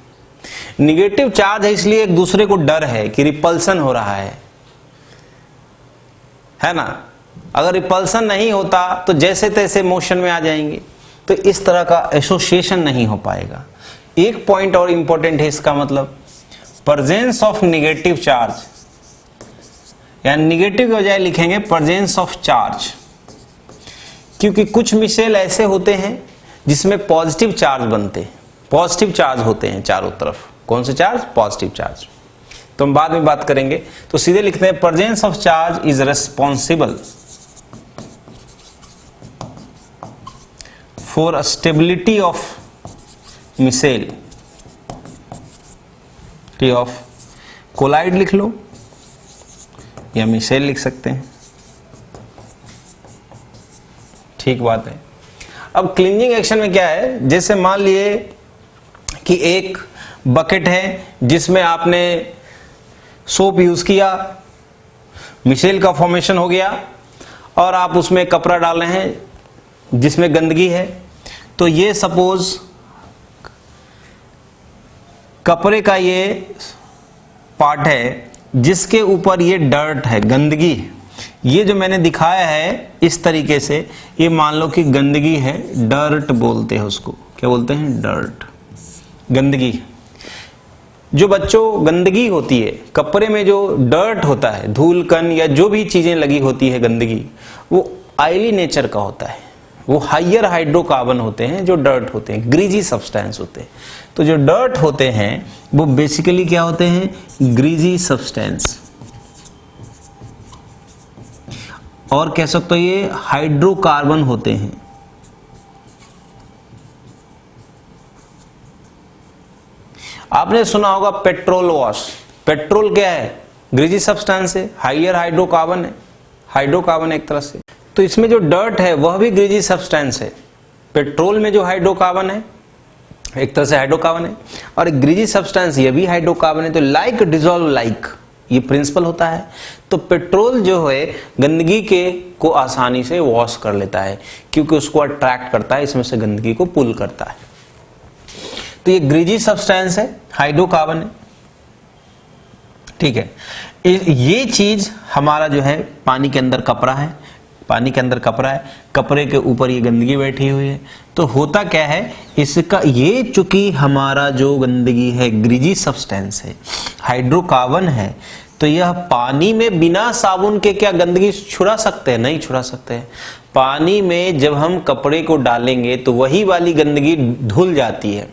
निगेटिव चार्ज है इसलिए एक दूसरे को डर है कि रिपल्सन हो रहा है ना। अगर रिपल्सन नहीं होता तो जैसे तैसे मोशन में आ जाएंगे, तो इस तरह का एसोसिएशन नहीं हो पाएगा। एक पॉइंट और इंपॉर्टेंट है इसका, मतलब प्रेजेंस ऑफ निगेटिव चार्ज, या निगेटिव के बजाय लिखेंगे प्रेजेंस ऑफ चार्ज, क्योंकि कुछ मिसेल ऐसे होते हैं जिसमें पॉजिटिव चार्ज बनते हैं। पॉजिटिव चार्ज होते हैं चारों तरफ। कौन से चार्ज? Positive charge. तो हम बाद में बात करेंगे। तो सीधे लिखते हैं presence of charge is responsible for stability of micelle of colloid लिख लो या मिसेल लिख सकते हैं। ठीक बात है। अब क्लींजिंग एक्शन में क्या है, जैसे मान लिए कि एक बकेट है जिसमें आपने सोप यूज किया, मिसेल का फॉर्मेशन हो गया और आप उसमें कपड़ा डाल रहे हैं जिसमें गंदगी है। तो ये सपोज कपड़े का ये पार्ट है जिसके ऊपर ये डर्ट है, गंदगी। ये जो मैंने दिखाया है इस तरीके से, ये मान लो कि गंदगी है, डर्ट बोलते हैं उसको। क्या बोलते हैं? डर्ट, गंदगी। जो बच्चों गंदगी होती है कपड़े में, जो डर्ट होता है, धूल कण या जो भी चीजें लगी होती है गंदगी, वो ऑयली नेचर का होता है। वो हाइयर हाइड्रोकार्बन होते हैं जो डर्ट होते हैं, ग्रीजी सब्सटेंस होते हैं। तो जो डर्ट होते हैं वो बेसिकली क्या होते हैं? ग्रीजी सब्सटेंस, और कह सकते हो ये हाइड्रोकार्बन होते हैं। आपने सुना होगा पेट्रोल वॉश। पेट्रोल क्या है? ग्रीजी सब्सटेंस है, हाइयर हाइड्रोकार्बन है, हाइड्रोकार्बन एक तरह से। तो इसमें जो डर्ट है वह भी ग्रीजी सब्सटेंस है। पेट्रोल में जो हाइड्रोकार्बन है एक तरह से हाइड्रोकार्बन है, और ग्रीजी सब्सटेंस ये भी हाइड्रोकार्बन है। तो लाइक डिसॉल्व लाइक, ये प्रिंसिपल होता है। तो पेट्रोल जो है गंदगी के को आसानी से वॉश कर लेता है क्योंकि उसको अट्रैक्ट करता है, इसमें से गंदगी को पुल करता है। तो ये ग्रीजी सब्सटेंस है, हाइड्रोकार्बन है। ठीक है। ये चीज हमारा जो है पानी के अंदर कपड़ा है, पानी के अंदर कपड़ा है, कपड़े के ऊपर ये गंदगी बैठी हुई है। तो होता क्या है इसका, ये चूंकि हमारा जो गंदगी है ग्रीजी सब्सटेंस है, हाइड्रोकार्बन है, तो यह पानी में बिना साबुन के क्या गंदगी छुड़ा सकते हैं? नहीं छुड़ा सकते हैं। पानी में जब हम कपड़े को डालेंगे तो वही वाली गंदगी धुल जाती है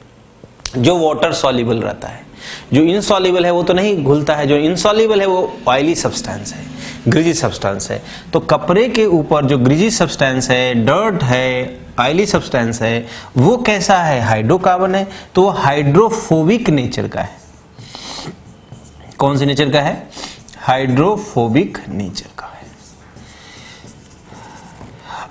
जो वाटर सॉल्युबल रहता है। जो इनसॉल्युबल है वो तो नहीं घुलता है, जो इनसॉल्युबल है वो ऑयली सब्सटेंस है, ग्रीजी सब्सटेंस है। तो कपड़े के ऊपर जो ग्रीजी सब्सटेंस है, डर्ट है, ऑयली सब्सटेंस है, वो कैसा है? हाइड्रोकार्बन है। तो वो हाइड्रोफोबिक नेचर का है। कौन सी नेचर का है? हाइड्रोफोबिक नेचर का है।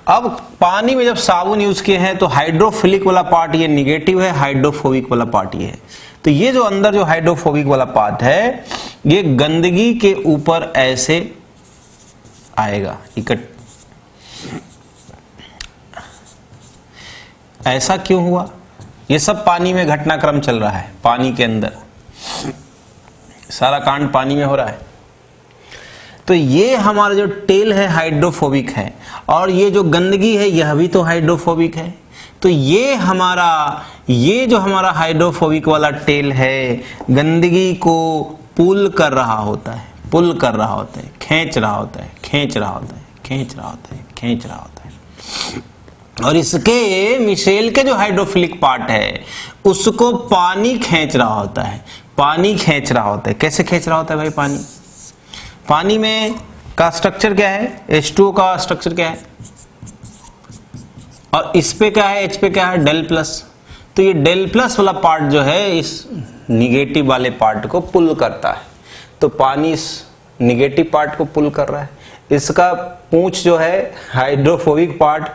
अब पानी में जब साबुन यूज किए हैं तो हाइड्रोफिलिक वाला पार्ट ये निगेटिव है, हाइड्रोफोबिक वाला पार्ट ये है। तो ये जो अंदर जो हाइड्रोफोबिक वाला पार्ट है ये गंदगी के ऊपर ऐसे आएगा इकट्ठ। ऐसा क्यों हुआ? ये सब पानी में घटनाक्रम चल रहा है, पानी के अंदर सारा कांड पानी में हो रहा है। तो ये हमारा जो टेल है हाइड्रोफोबिक है, और ये जो गंदगी है यह भी तो हाइड्रोफोबिक है। तो ये जो हमारा हाइड्रोफोबिक वाला टेल है गंदगी को पुल कर रहा होता है, पुल कर रहा होता है, खींच रहा होता है, खींच रहा होता है, खींच रहा होता है, खींच रहा होता है। और इसके मिसेल के जो हाइड्रोफिलिक पार्ट है उसको पानी खींच रहा होता है, पानी खींच रहा होता है। कैसे खींच रहा होता है भाई? पानी में का स्ट्रक्चर क्या है? H2O का स्ट्रक्चर क्या है? और इस पे क्या है? H पे क्या है? Del plus. तो ये डेल प्लस वाला पार्ट जो है इस निगेटिव वाले पार्ट को पुल करता है। तो पानी इस निगेटिव पार्ट को पुल कर रहा है। इसका पूंछ जो है हाइड्रोफोबिक पार्ट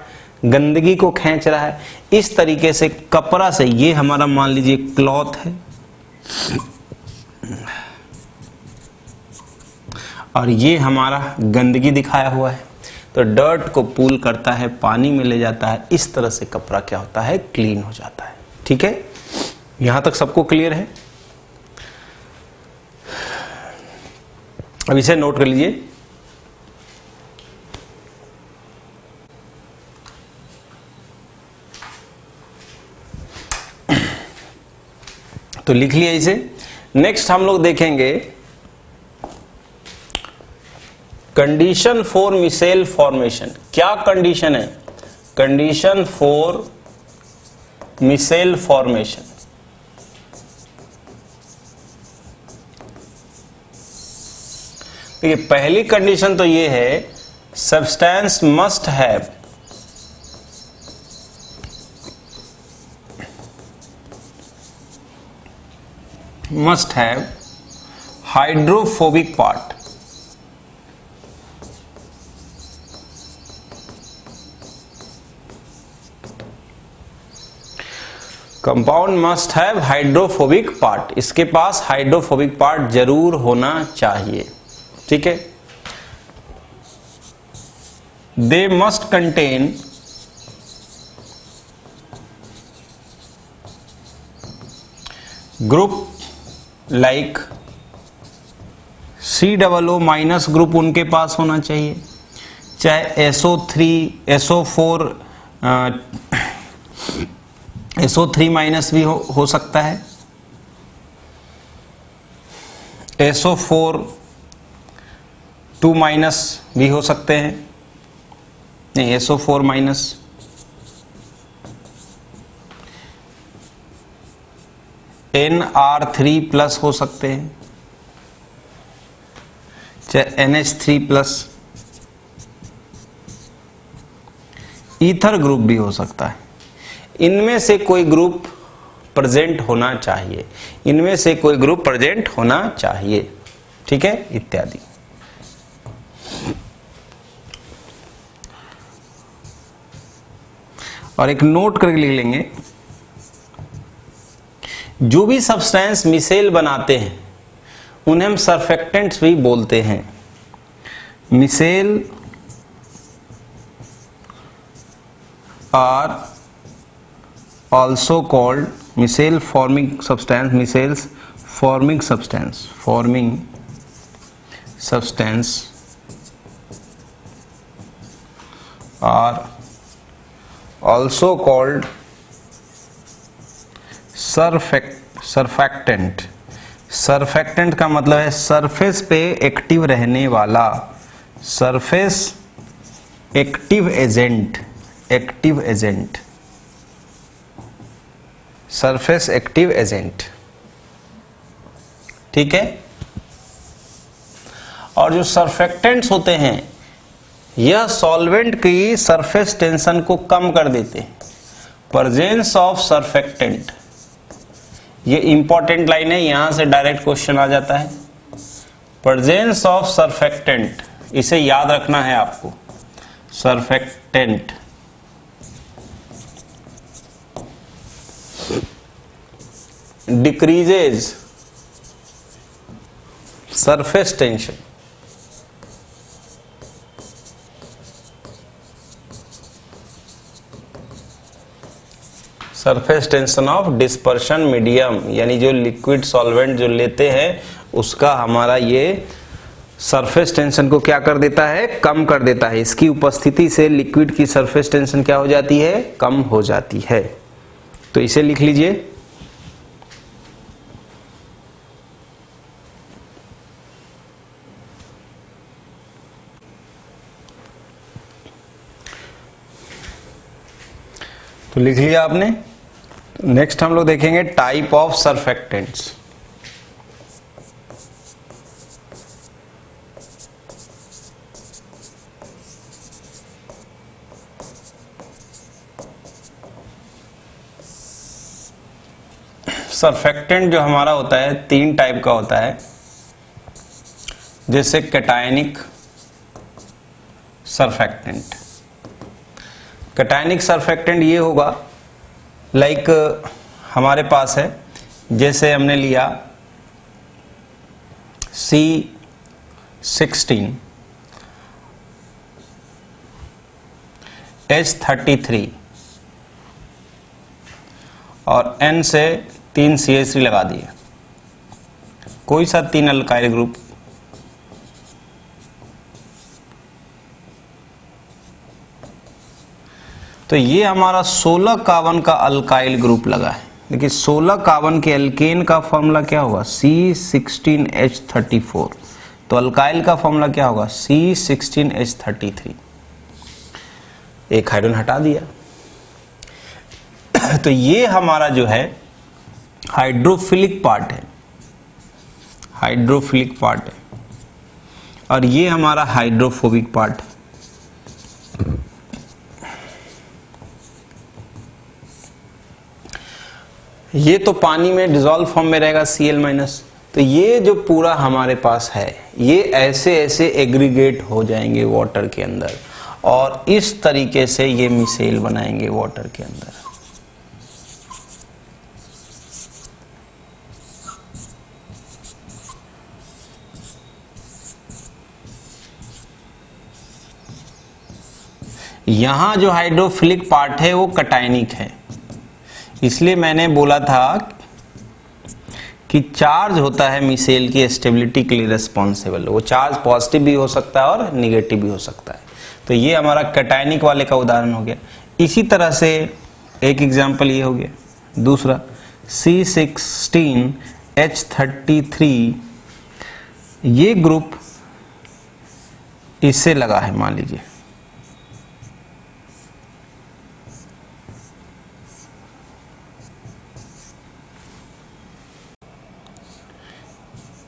गंदगी को खींच रहा है। इस तरीके से कपड़ा से, ये हमारा मान लीजिए क्लॉथ है और ये हमारा गंदगी दिखाया हुआ है। तो डर्ट को पूल करता है, पानी में ले जाता है, इस तरह से कपड़ा क्या होता है? क्लीन हो जाता है। ठीक है, यहां तक सबको क्लियर है? अब इसे नोट कर लीजिए। तो लिख लिया इसे। नेक्स्ट हम लोग देखेंगे कंडीशन फॉर मिसेल फॉर्मेशन। क्या कंडीशन है? Condition for micelle formation. देखिए पहली कंडीशन तो ये है, substance must have hydrophobic part. Compound must have hydrophobic part, इसके पास हाइड्रोफोबिक पार्ट जरूर होना चाहिए। ठीक है। They must contain group like COO minus group उनके पास होना चाहिए, चाहे SO3 माइनस भी हो सकता है, SO4 2 माइनस भी हो सकते हैं, नहीं SO4 माइनस, NR3 प्लस हो सकते हैं, चाहे NH3 प्लस, ईथर ग्रुप भी हो सकता है। इनमें से कोई ग्रुप प्रेजेंट होना चाहिए, इनमें से कोई ग्रुप प्रेजेंट होना चाहिए। ठीक है, इत्यादि। और एक नोट करके लिख लेंगे, जो भी सब्सटेंस मिसेल बनाते हैं उन्हें हम सरफेक्टेंट्स भी बोलते हैं। Micelle are also called micelle forming substance, micelles forming substance are also called surfactant. Surfactant का मतलब है सरफेस पे एक्टिव रहने वाला, surface active agent, surface active agent. ठीक है। और जो सरफेक्टेंट्स होते हैं यह सॉल्वेंट की सरफेस टेंशन को कम कर देते हैं। प्रेजेंस ऑफ सरफेक्टेंट, ये इंपॉर्टेंट लाइन है, यहां से डायरेक्ट क्वेश्चन आ जाता है। प्रेजेंस ऑफ सरफेक्टेंट, इसे याद रखना है आपको। Surfactant decreases surface tension. Surface tension of dispersion medium, यानी जो लिक्विड सॉल्वेंट जो लेते हैं उसका हमारा ये सरफेस टेंशन को क्या कर देता है, कम कर देता है। इसकी उपस्थिति से लिक्विड की सरफेस टेंशन क्या हो जाती है, कम हो जाती है। तो इसे लिख लीजिए। तो लिख लिया आपने। नेक्स्ट हम लोग देखेंगे टाइप ऑफ सरफेक्टेंट्स। सरफेक्टेंट जो हमारा होता है 3 टाइप का होता है, जैसे कैटायनिक सरफेक्टेंट। कैटायनिक सरफेक्टेंट ये होगा लाइक हमारे पास है, जैसे हमने लिया C16H33 और N से 3 CH3 लगा दिए, कोई सा 3 अल्काइल ग्रुप। तो ये हमारा 16 कार्बन का अल्काइल ग्रुप लगा है। देखिए 16 कार्बन के एल्केन का फॉर्मूला क्या होगा, C16H34। तो अल्काइल का फॉर्मूला क्या होगा, C16H33। एक हाइड्रोजन हटा दिया। तो ये हमारा जो है हाइड्रोफिलिक पार्ट है, हाइड्रोफिलिक पार्ट है। और ये हमारा हाइड्रोफोबिक पार्ट। ये तो पानी में डिजॉल्व फॉर्म में रहेगा Cl-। तो ये जो पूरा हमारे पास है ये ऐसे ऐसे एग्रीगेट हो जाएंगे वाटर के अंदर और इस तरीके से ये मिसेल बनाएंगे वाटर के अंदर। यहां जो हाइड्रोफिलिक पार्ट है वो कटायनिक है, इसलिए मैंने बोला था कि चार्ज होता है मिसेल की स्टेबिलिटी के लिए रिस्पॉन्सिबल। वो चार्ज पॉजिटिव भी हो सकता है और निगेटिव भी हो सकता है। तो ये हमारा कटायनिक वाले का उदाहरण हो गया। इसी तरह से एक एग्जाम्पल ये हो गया। दूसरा C16H33, ये ग्रुप इससे लगा है मान लीजिए,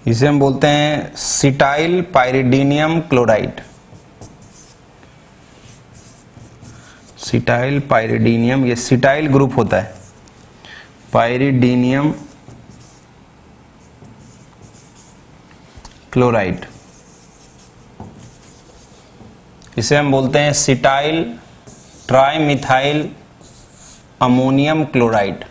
इसे हम बोलते हैं सिटाइल पाइरिडीनियम क्लोराइड। सिटाइल पाइरिडीनियम, ये सिटाइल ग्रुप होता है, पाइरिडीनियम क्लोराइड। इसे हम बोलते हैं सिटाइल ट्राइमिथाइल अमोनियम क्लोराइड।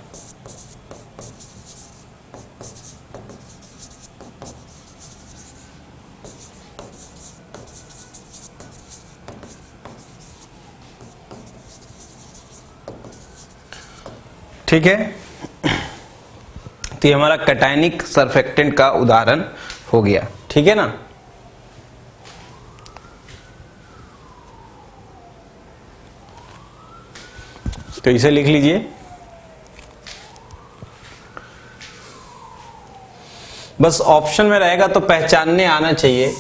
ठीक है, तो ये हमारा कटायनिक सरफेक्टेंट का उदाहरण हो गया। ठीक है ना। तो इसे लिख लीजिए। बस ऑप्शन में रहेगा तो पहचानने आना चाहिए।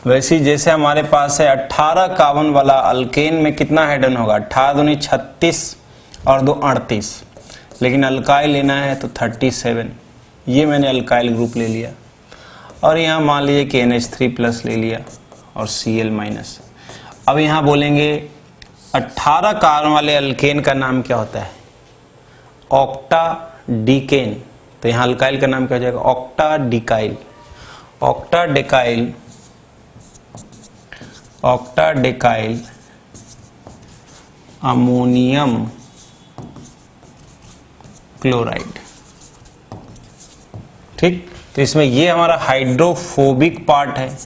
वैसे जैसे हमारे पास है 18 कार्बन वाला अल्केन में कितना हाइड्रोजन होगा, 18 दूनी 36 और 2 38, लेकिन अल्काइल लेना है तो 37। ये मैंने अल्काइल ग्रुप ले लिया और यहाँ मान लीजिए कि NH3+ ले लिया और Cl-। अब यहाँ बोलेंगे 18 कार्बन वाले अल्केन का नाम क्या होता है, ऑक्टाडीकेन। तो यहाँ अल्काइल का नाम क्या हो जाएगा, ऑक्टाडिकाइल। ऑक्टाडेकाइल अमोनियम क्लोराइड। ठीक, तो इसमें ये हमारा हाइड्रोफोबिक पार्ट है,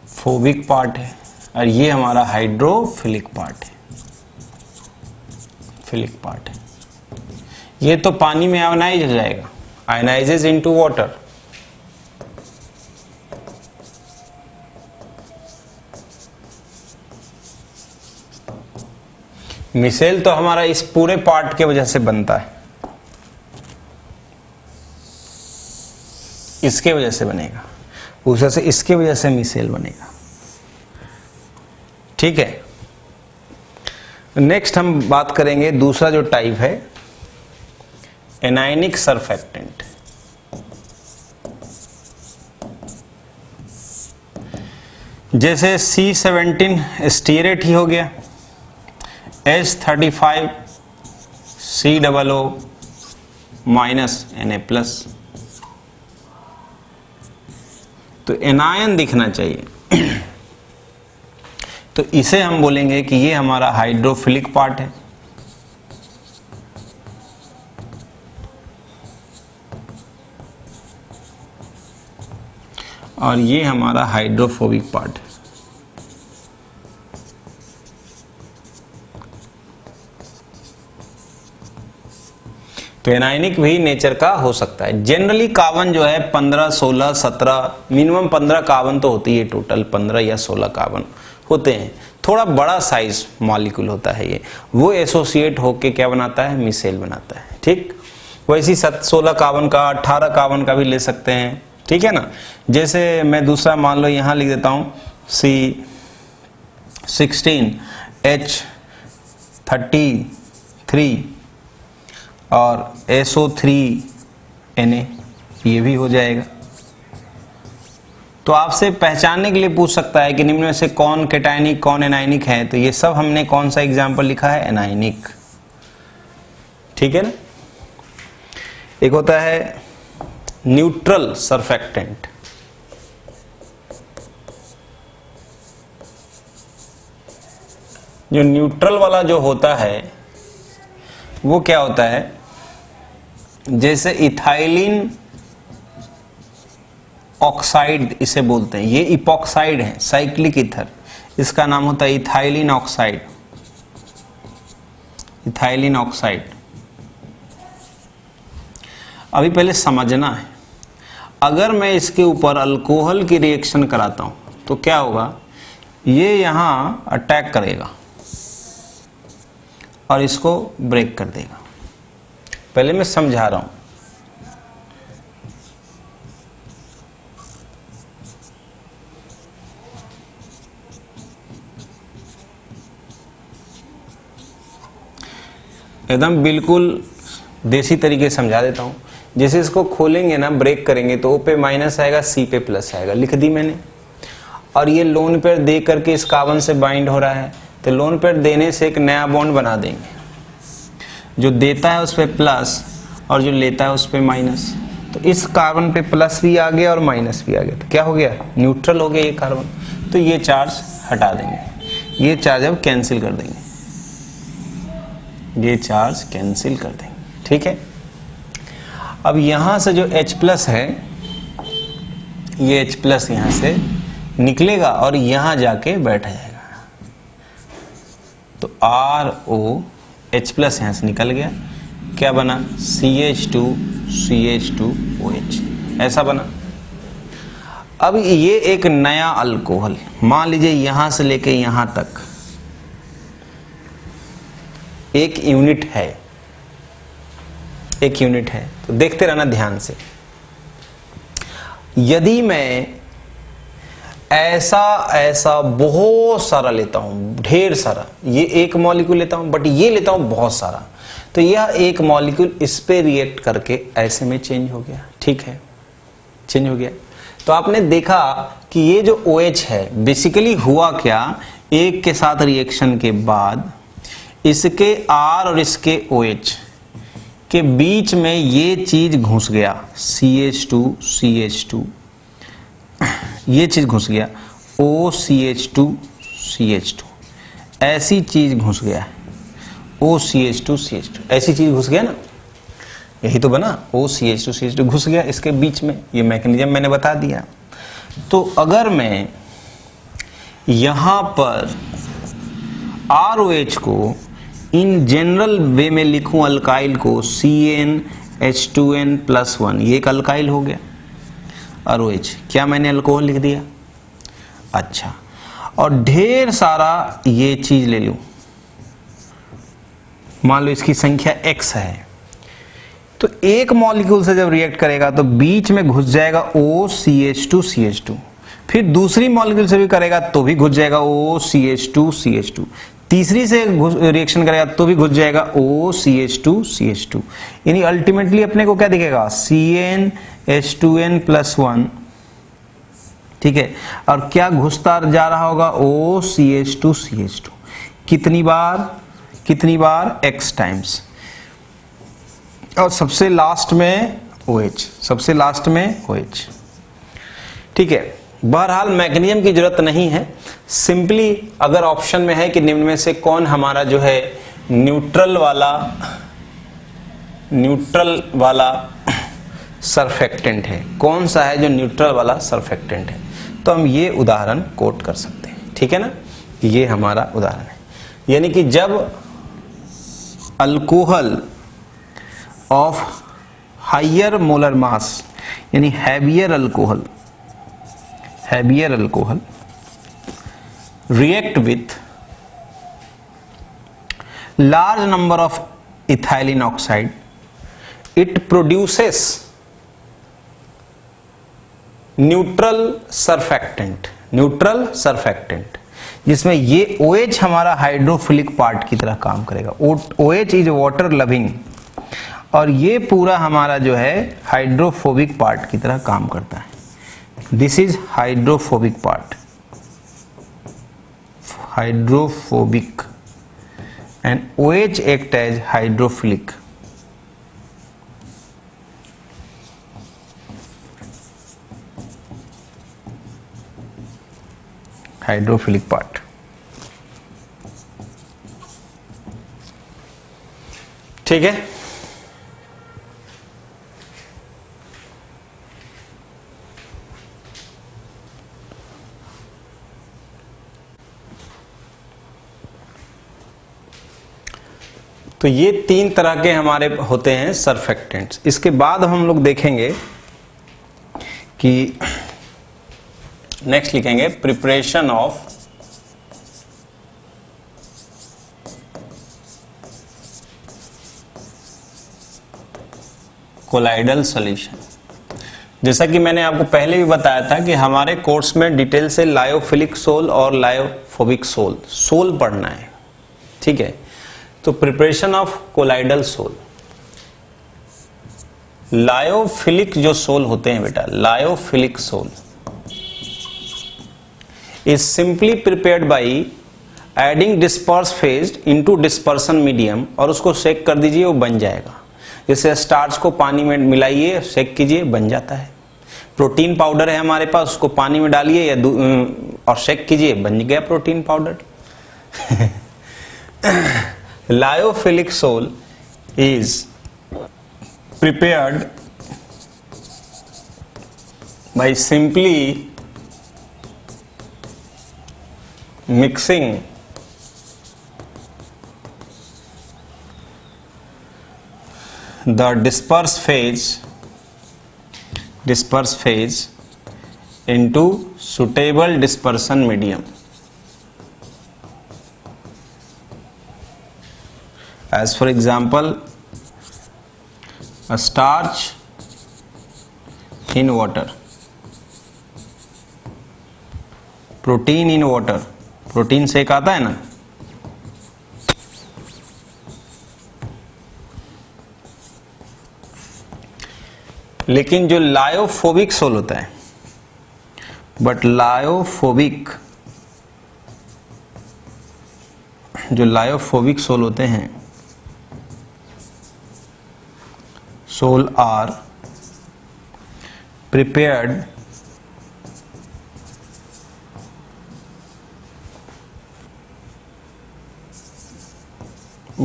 फोबिक पार्ट है, और ये हमारा हाइड्रोफिलिक पार्ट है, फिलिक पार्ट है। ये तो पानी में आयनाइज हो जाएगा, आयनाइजेज इनटू वाटर। मिसेल तो हमारा इस पूरे पार्ट के वजह से बनता है, इसके वजह से बनेगा, उस से इसके वजह से मिसेल बनेगा। ठीक है, नेक्स्ट हम बात करेंगे दूसरा जो टाइप है एनायनिक सरफेक्टेंट। जैसे C17 स्टीरेट ही हो गया, H35 COO -Na+, तो एनायन दिखना चाहिए। तो इसे हम बोलेंगे कि ये हमारा हाइड्रोफिलिक पार्ट है, और ये हमारा हाइड्रोफोबिक पार्ट है। तो एनायनिक भी नेचर का हो सकता है। जनरली कार्बन जो है 15, 16, 17, मिनिमम 15 कार्बन तो होती है, टोटल 15 या 16 कार्बन होते हैं। थोड़ा बड़ा साइज मॉलिक्यूल होता है ये, वो एसोसिएट होके क्या बनाता है, मिसेल बनाता है। ठीक, वैसी 16 कार्बन का 18 कार्बन का भी ले सकते हैं। ठीक है ना। जैसे मैं दूसरा मान लो यहाँ लिख देता हूँ C16H33, और SO3Na ये भी हो जाएगा। तो आपसे पहचानने के लिए पूछ सकता है कि निम्न में से कौन कैटायनिक कौन एनायनिक है, तो ये सब हमने कौन सा एग्जाम्पल लिखा है, एनायनिक। ठीक है ना। एक होता है न्यूट्रल सरफेक्टेंट। जो न्यूट्रल वाला जो होता है वो क्या होता है, जैसे इथाइलिन ऑक्साइड इसे बोलते हैं, ये इपॉक्साइड है, साइक्लिक ईथर, इसका नाम होता है इथाइलिन ऑक्साइड। Ethylene oxide. अभी पहले समझना है, अगर मैं इसके ऊपर अल्कोहल की रिएक्शन कराता हूं तो क्या होगा, ये यहां अटैक करेगा और इसको ब्रेक कर देगा। पहले मैं समझा रहा हूं। एकदम बिल्कुल देसी तरीके से समझा देता हूं। जैसे इसको खोलेंगे ना, ब्रेक करेंगे तो O पे माइनस आएगा, C पे प्लस आएगा, लिख दी मैंने। और ये लोन पेयर दे करके इस कार्बन से बाइंड हो रहा है, तो लोन पेयर देने से एक नया बॉन्ड बना देंगे, जो देता है उस पे प्लस और जो लेता है उस पे माइनस। तो इस कार्बन पे प्लस भी आ गया और माइनस भी आ गया, तो क्या हो गया, न्यूट्रल हो गया ये कार्बन। तो ये चार्ज हटा देंगे, ये चार्ज अब कैंसिल कर देंगे, ये चार्ज कैंसिल कर देंगे। ठीक है। अब यहां से जो H प्लस है, ये H प्लस यहां से निकलेगा और यहां जाके बैठ जाएगा। तो ROH प्लस यहां से निकल गया, क्या बना, CH2CH2OH, ऐसा बना। अब ये एक नया अल्कोहल, मान लीजिए यहां से लेके यहां तक एक यूनिट है, एक यूनिट है। तो देखते रहना ध्यान से। यदि मैं ऐसा बहुत सारा लेता हूं, ढेर सारा, ये एक मॉलिक्यूल लेता हूं, बट ये लेता हूं बहुत सारा, तो यह एक मॉलिक्यूल इस पे रिएक्ट करके ऐसे में चेंज हो गया। ठीक है, चेंज हो गया। तो आपने देखा कि ये जो OH है, बेसिकली हुआ क्या, एक के साथ रिएक्शन के बाद इसके R और इसके OH के बीच में ये चीज घुस गया, CH2CH2, ये चीज घुस गया, OCH2CH2, ऐसी चीज घुस गया, OCH2CH2, ऐसी चीज घुस गया ना, यही तो बना, OCH2CH2 घुस गया इसके बीच में। ये मैकेनिज्म मैंने बता दिया। तो अगर मैं यहां पर ROH को इन जनरल वे में लिखूं, अल्काइल को CnH2n+1, ये एक अल्काइल हो गया ROH। क्या मैंने अल्कोहल लिख दिया? अच्छा, और ढेर सारा ये चीज ले लूं, मान लो इसकी संख्या X है, तो एक मॉलिक्यूल से जब रिएक्ट करेगा तो बीच में घुस जाएगा OCH2CH2, फिर दूसरी मॉलिक्यूल से भी करेगा तो भी घुस जाएगा OCH2CH2, तीसरी से रिएक्शन करेगा तो भी घुस जाएगा OCH2CH2, यानी अल्टीमेटली अपने को क्या दिखेगा, CnH2n+1। ठीक है, और क्या घुसता जा रहा होगा, OCH2CH2। कितनी बार, X टाइम्स, और सबसे लास्ट में OH, ठीक है। बहरहाल मैकेनिज्म की जरूरत नहीं है, सिंपली अगर ऑप्शन में है कि निम्न में से कौन हमारा जो है न्यूट्रल वाला सरफेक्टेंट है, कौन सा है जो न्यूट्रल वाला सरफेक्टेंट है, तो हम ये उदाहरण कोट कर सकते हैं। ठीक है ना, ये हमारा उदाहरण है। यानी कि जब alcohol of higher molar mass, यानी heavier alcohol react with large number of ethylene oxide, it produces neutral surfactant, जिसमें ये OH हमारा हाइड्रोफिलिक पार्ट की तरह काम करेगा। OH इज वाटर लविंग और ये पूरा हमारा जो है हाइड्रोफोबिक पार्ट की तरह काम करता है। This is hydrophobic part, hydrophobic, and OH act as hydrophilic. Hydrophilic part. ठीक है, तो ये 3 तरह के हमारे होते हैं सरफेक्टेंट्स। इसके बाद हम लोग देखेंगे कि नेक्स्ट लिखेंगे प्रिपरेशन ऑफ कोलाइडल सॉल्यूशन। जैसा कि मैंने आपको पहले भी बताया था कि हमारे कोर्स में डिटेल से लायोफिलिक सोल और लायोफोबिक सोल पढ़ना है। ठीक है, तो preparation of colloidal sol. Lyophilic जो सोल होते हैं बेटा, lyophilic sol is simply prepared by adding disperse phase into dispersion medium, और उसको शेक कर दीजिए, वो बन जाएगा। जैसे स्टार्च को पानी में मिलाइए, शेक कीजिए, बन जाता है। प्रोटीन पाउडर है हमारे पास, उसको पानी में डालिए या और शेक कीजिए, बन गया protein powder. Lyophilic soul is prepared by simply mixing the disperse phase into suitable dispersion medium. As for example, a starch in water, protein in water, protein से एक आता है ना, लेकिन जो लायोफोबिक सोल होता है, बट लायोफोबिक सोल होते हैं, sol are prepared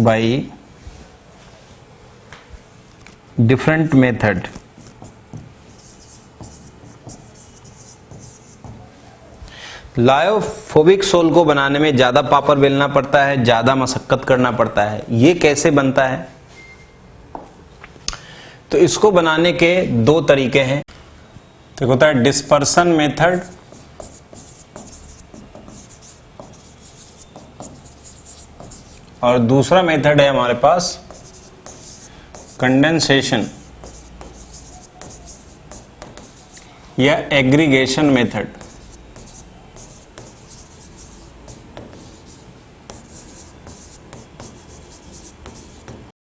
by different method. Lyophobic sol को बनाने में ज्यादा पापड़ बेलना पड़ता है, ज्यादा मशक्कत करना पड़ता है। ये कैसे बनता है? तो इसको बनाने के 2 तरीके हैं। तो होता है डिस्पर्सन मेथड और दूसरा मेथड है हमारे पास कंडेंसेशन या एग्रीगेशन मेथड।